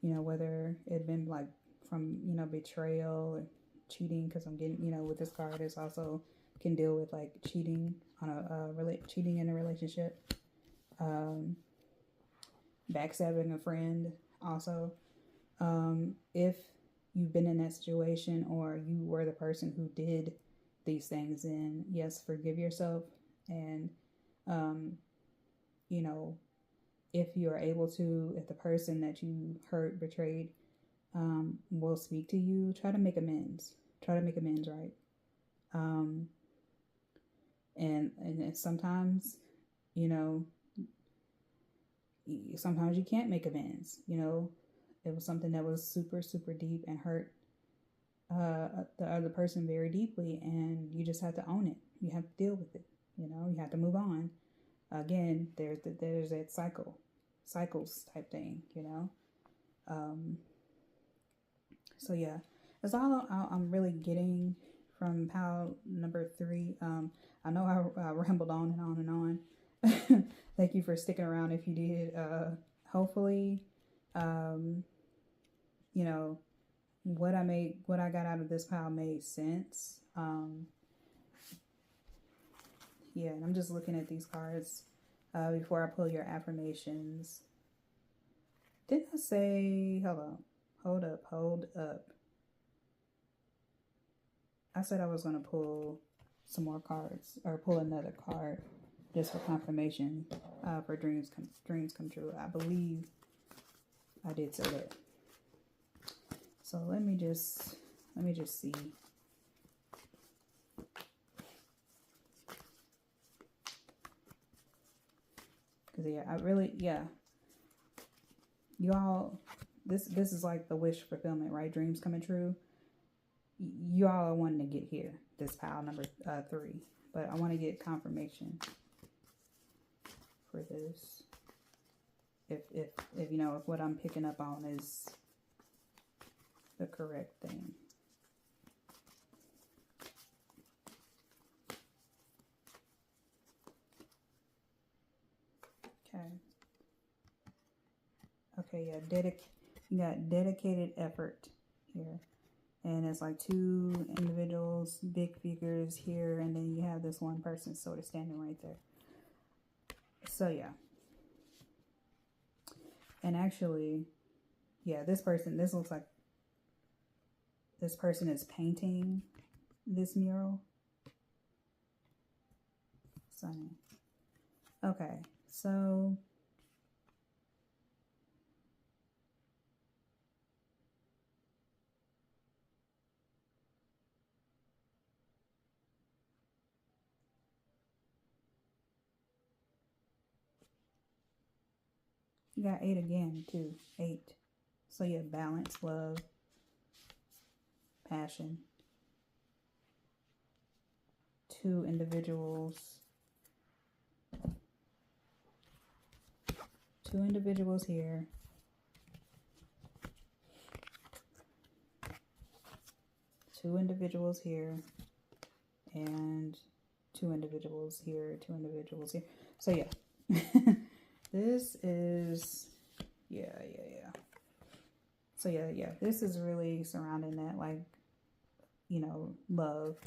you know, whether it been like from, you know, betrayal or cheating, because I'm getting, you know, with this card, it's also can deal with like cheating on cheating in a relationship, backstabbing a friend. Also, if you've been in that situation or you were the person who did these things, then yes, forgive yourself. And you know, if you are able to, if the person that you hurt, betrayed, will speak to you, try to make amends, right? And sometimes, you know, sometimes you can't make amends. You know, it was something that was super, super deep and hurt the other person very deeply, and you just have to own it. You have to deal with it. You know, you have to move on. Again, there's that cycle. cycles type thing, you know. So yeah, that's all I'm really getting from pile number 3. I know I rambled on and on and on. Thank you for sticking around if you did. Hopefully, you know, what I got out of this pile made sense. Yeah, and I'm just looking at these cards before I pull your affirmations. Didn't I say, hold up. I said I was going to pull some more cards, or pull another card just for confirmation for dreams come true. I believe I did say that. So let me just see. Because you all, this is like the wish fulfillment, right? Dreams coming true. You all are wanting to get here, this pile number 3, but I want to get confirmation for this. If you know, if what I'm picking up on is the correct thing. Okay, yeah, you got dedicated effort here. And it's like 2 individuals, big figures here, and then you have this one person sort of standing right there. So yeah. And actually, yeah, this looks like this person is painting this mural. Stunning. Okay, so you got 8 again, too. 8. So you have balance, love, passion. 2 individuals. 2 individuals here. 2 individuals here. And 2 individuals here. 2 individuals here. So yeah. This is, yeah. So yeah, this is really surrounding that, like, you know, love.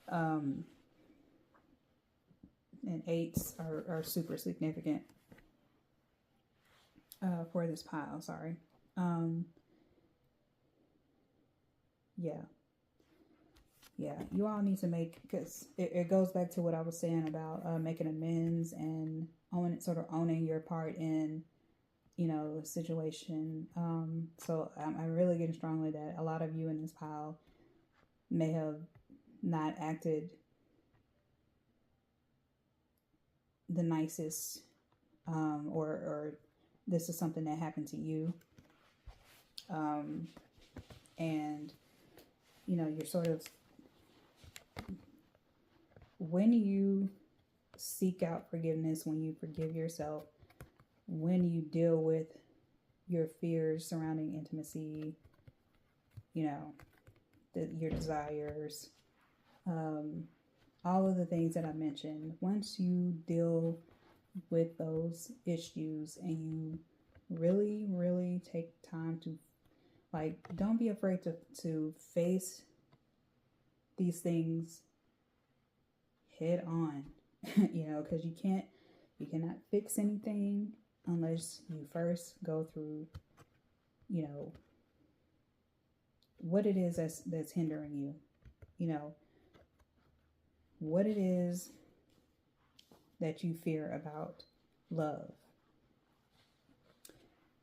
And 8s are super significant for this pile, sorry. Yeah, you all need to make, because it goes back to what I was saying about making amends and owning your part in, you know, the situation. So I'm really getting strongly that a lot of you in this pile may have not acted the nicest, or this is something that happened to you. And, you know, you're sort of, when you seek out forgiveness, when you forgive yourself, when you deal with your fears surrounding intimacy, you know, your desires, all of the things that I mentioned, once you deal with those issues and you really, really take time to, like, don't be afraid to face these things head on, you know, because you cannot fix anything unless you first go through, you know, what it is that's hindering you, you know, what it is that you fear about love,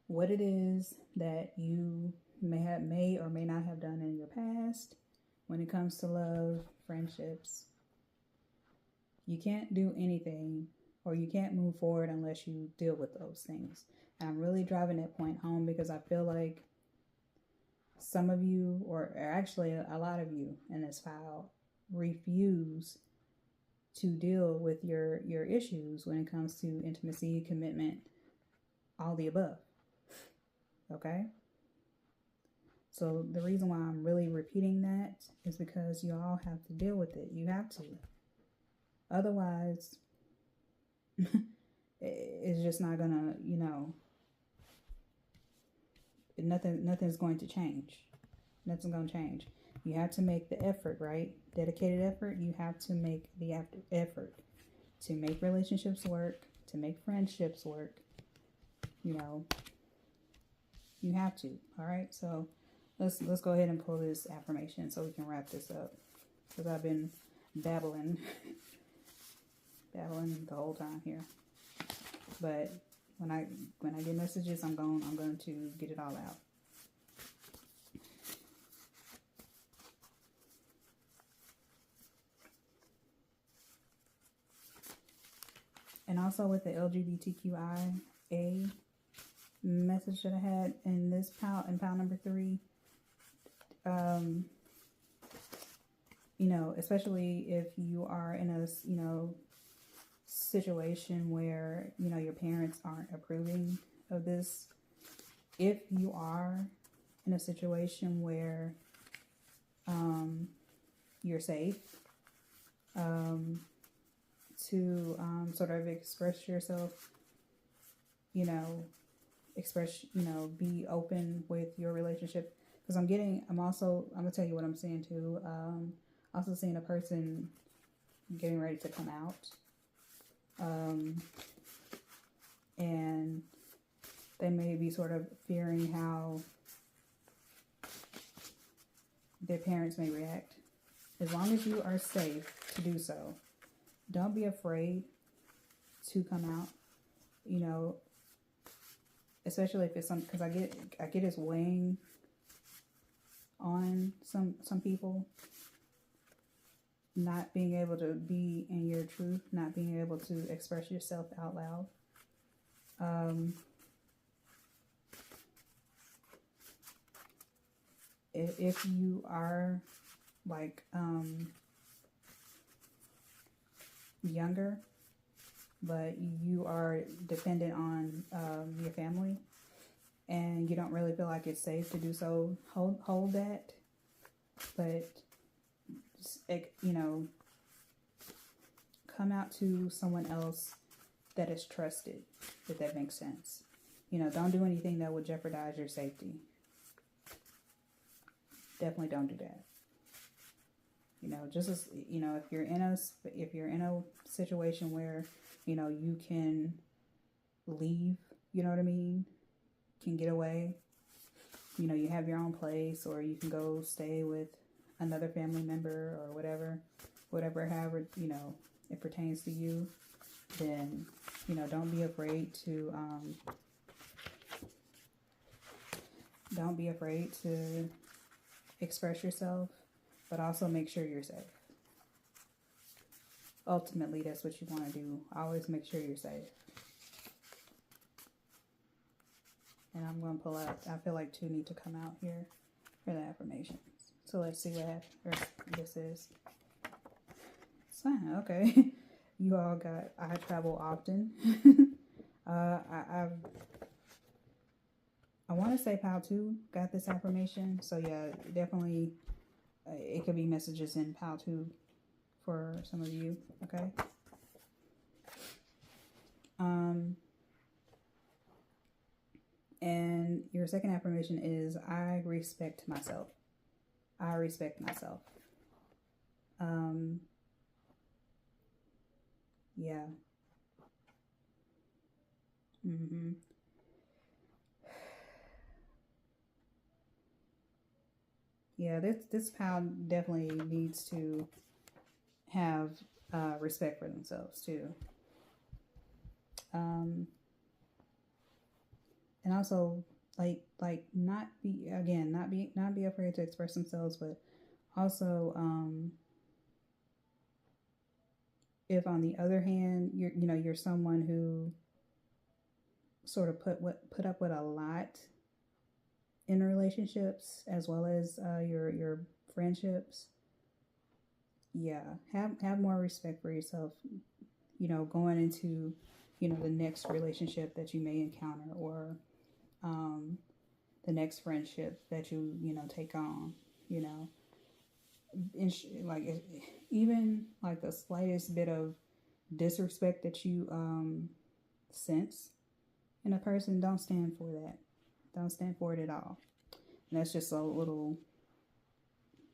what it is that you may or may not have done in your past when it comes to love, friendships. You can't do anything, or you can't move forward unless you deal with those things. And I'm really driving that point home because I feel like some of you, or actually a lot of you in this file, refuse to deal with your issues when it comes to intimacy, commitment, all the above. Okay? So the reason why I'm really repeating that is because you all have to deal with it. You have to. Otherwise, it's just not gonna, nothing's going to change. Nothing's going to change. You have to make the effort, right? Dedicated effort. You have to make the effort to make relationships work, to make friendships work. You have to. All right. So let's go ahead and pull this affirmation so we can wrap this up, because I've been babbling the whole time here. But when I get messages, I'm going to get it all out. And also with the LGBTQIA message that I had in this pile, in pile number 3, especially if you are in a, situation where, your parents aren't approving of this. If you are in a situation where you're safe to sort of express yourself, be open with your relationship. Because I'm going to tell you what I'm seeing too. Also seeing a person getting ready to come out. And they may be sort of fearing how their parents may react. As long as you are safe to do so, don't be afraid to come out, especially if it's because I get it's weighing on some people, not being able to be in your truth, not being able to express yourself out loud. If you are like younger, but you are dependent on your family, and you don't really feel like it's safe to do so, hold that. But come out to someone else that is trusted, if that makes sense. Don't do anything that would jeopardize your safety. Definitely don't do that. Just as, if you're in a situation where, you can leave, you know what I mean? Can get away. You have your own place, or you can go stay with another family member or whatever, however, it pertains to you. Then, don't be afraid to, express yourself, but also make sure you're safe. Ultimately, that's what you want to do. Always make sure you're safe. And I'm going to pull out, I feel like 2 need to come out here for the affirmations. So let's see what this is. Okay. You all got, I travel often. I want to say pile 2 got this affirmation. So yeah, definitely it could be messages in pile 2 for some of you. Okay. And your second affirmation is, I respect myself. I respect myself. Yeah. Yeah, this pal definitely needs to have respect for themselves too. And also not be afraid to express themselves, but also if on the other hand you're someone who sort of put up with a lot in relationships as well as your friendships, yeah, have more respect for yourself, going into you know, the next relationship that you may encounter, or the next friendship that you know, take on, you know. Like, even like the slightest bit of disrespect that you sense in a person, don't stand for that. Don't stand for it at all. And that's just a little,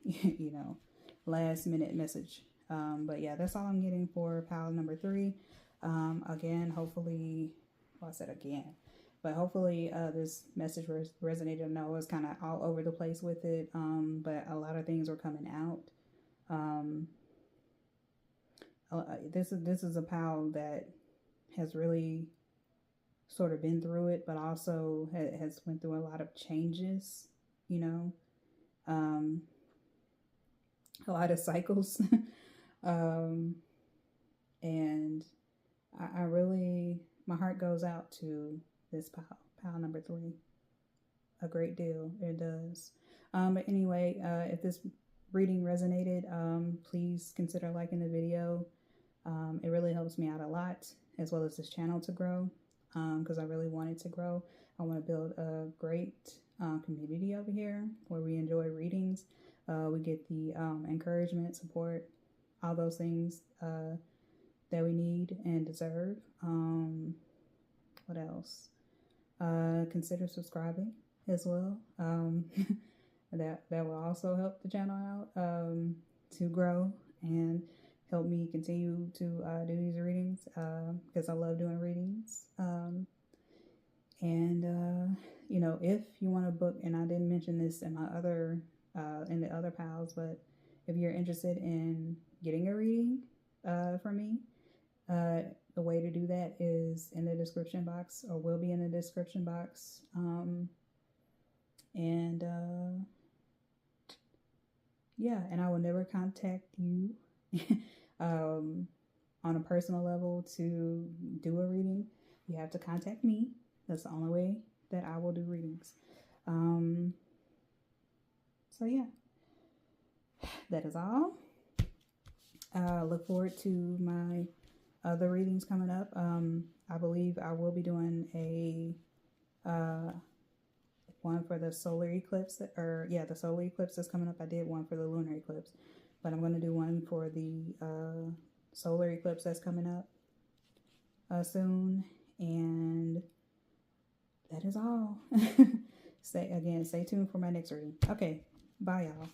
you know, last minute message. But yeah, that's all I'm getting for pile number 3. Again, hopefully, well, I said again, but hopefully this message resonated. I know I was kind of all over the place with it, but a lot of things were coming out. This is a pal that has really sort of been through it, but also has went through a lot of changes, you know, a lot of cycles. And I really, my heart goes out to this pile number 3 a great deal. It does. But anyway, if this reading resonated, please consider liking the video. It really helps me out a lot, as well as this channel to grow, because I really want it to grow. I want to build a great community over here where we enjoy readings. We get the encouragement, support, all those things that we need and deserve. What else? Consider subscribing as well. That will also help the channel out to grow and help me continue to do these readings, because I love doing readings. You know, if you want to book, and I didn't mention this in my other in the other piles, but if you're interested in getting a reading from me, the way to do that is in the description box, or will be in the description box. Yeah, and I will never contact you on a personal level to do a reading. You have to contact me. That's the only way that I will do readings. So yeah, that is all. Look forward to my other readings coming up. I believe I will be doing a one for the solar eclipse, the solar eclipse that's coming up. I did one for the lunar eclipse, but I'm going to do one for the solar eclipse that's coming up soon. And that is all. Stay tuned for my next reading. Okay, bye y'all.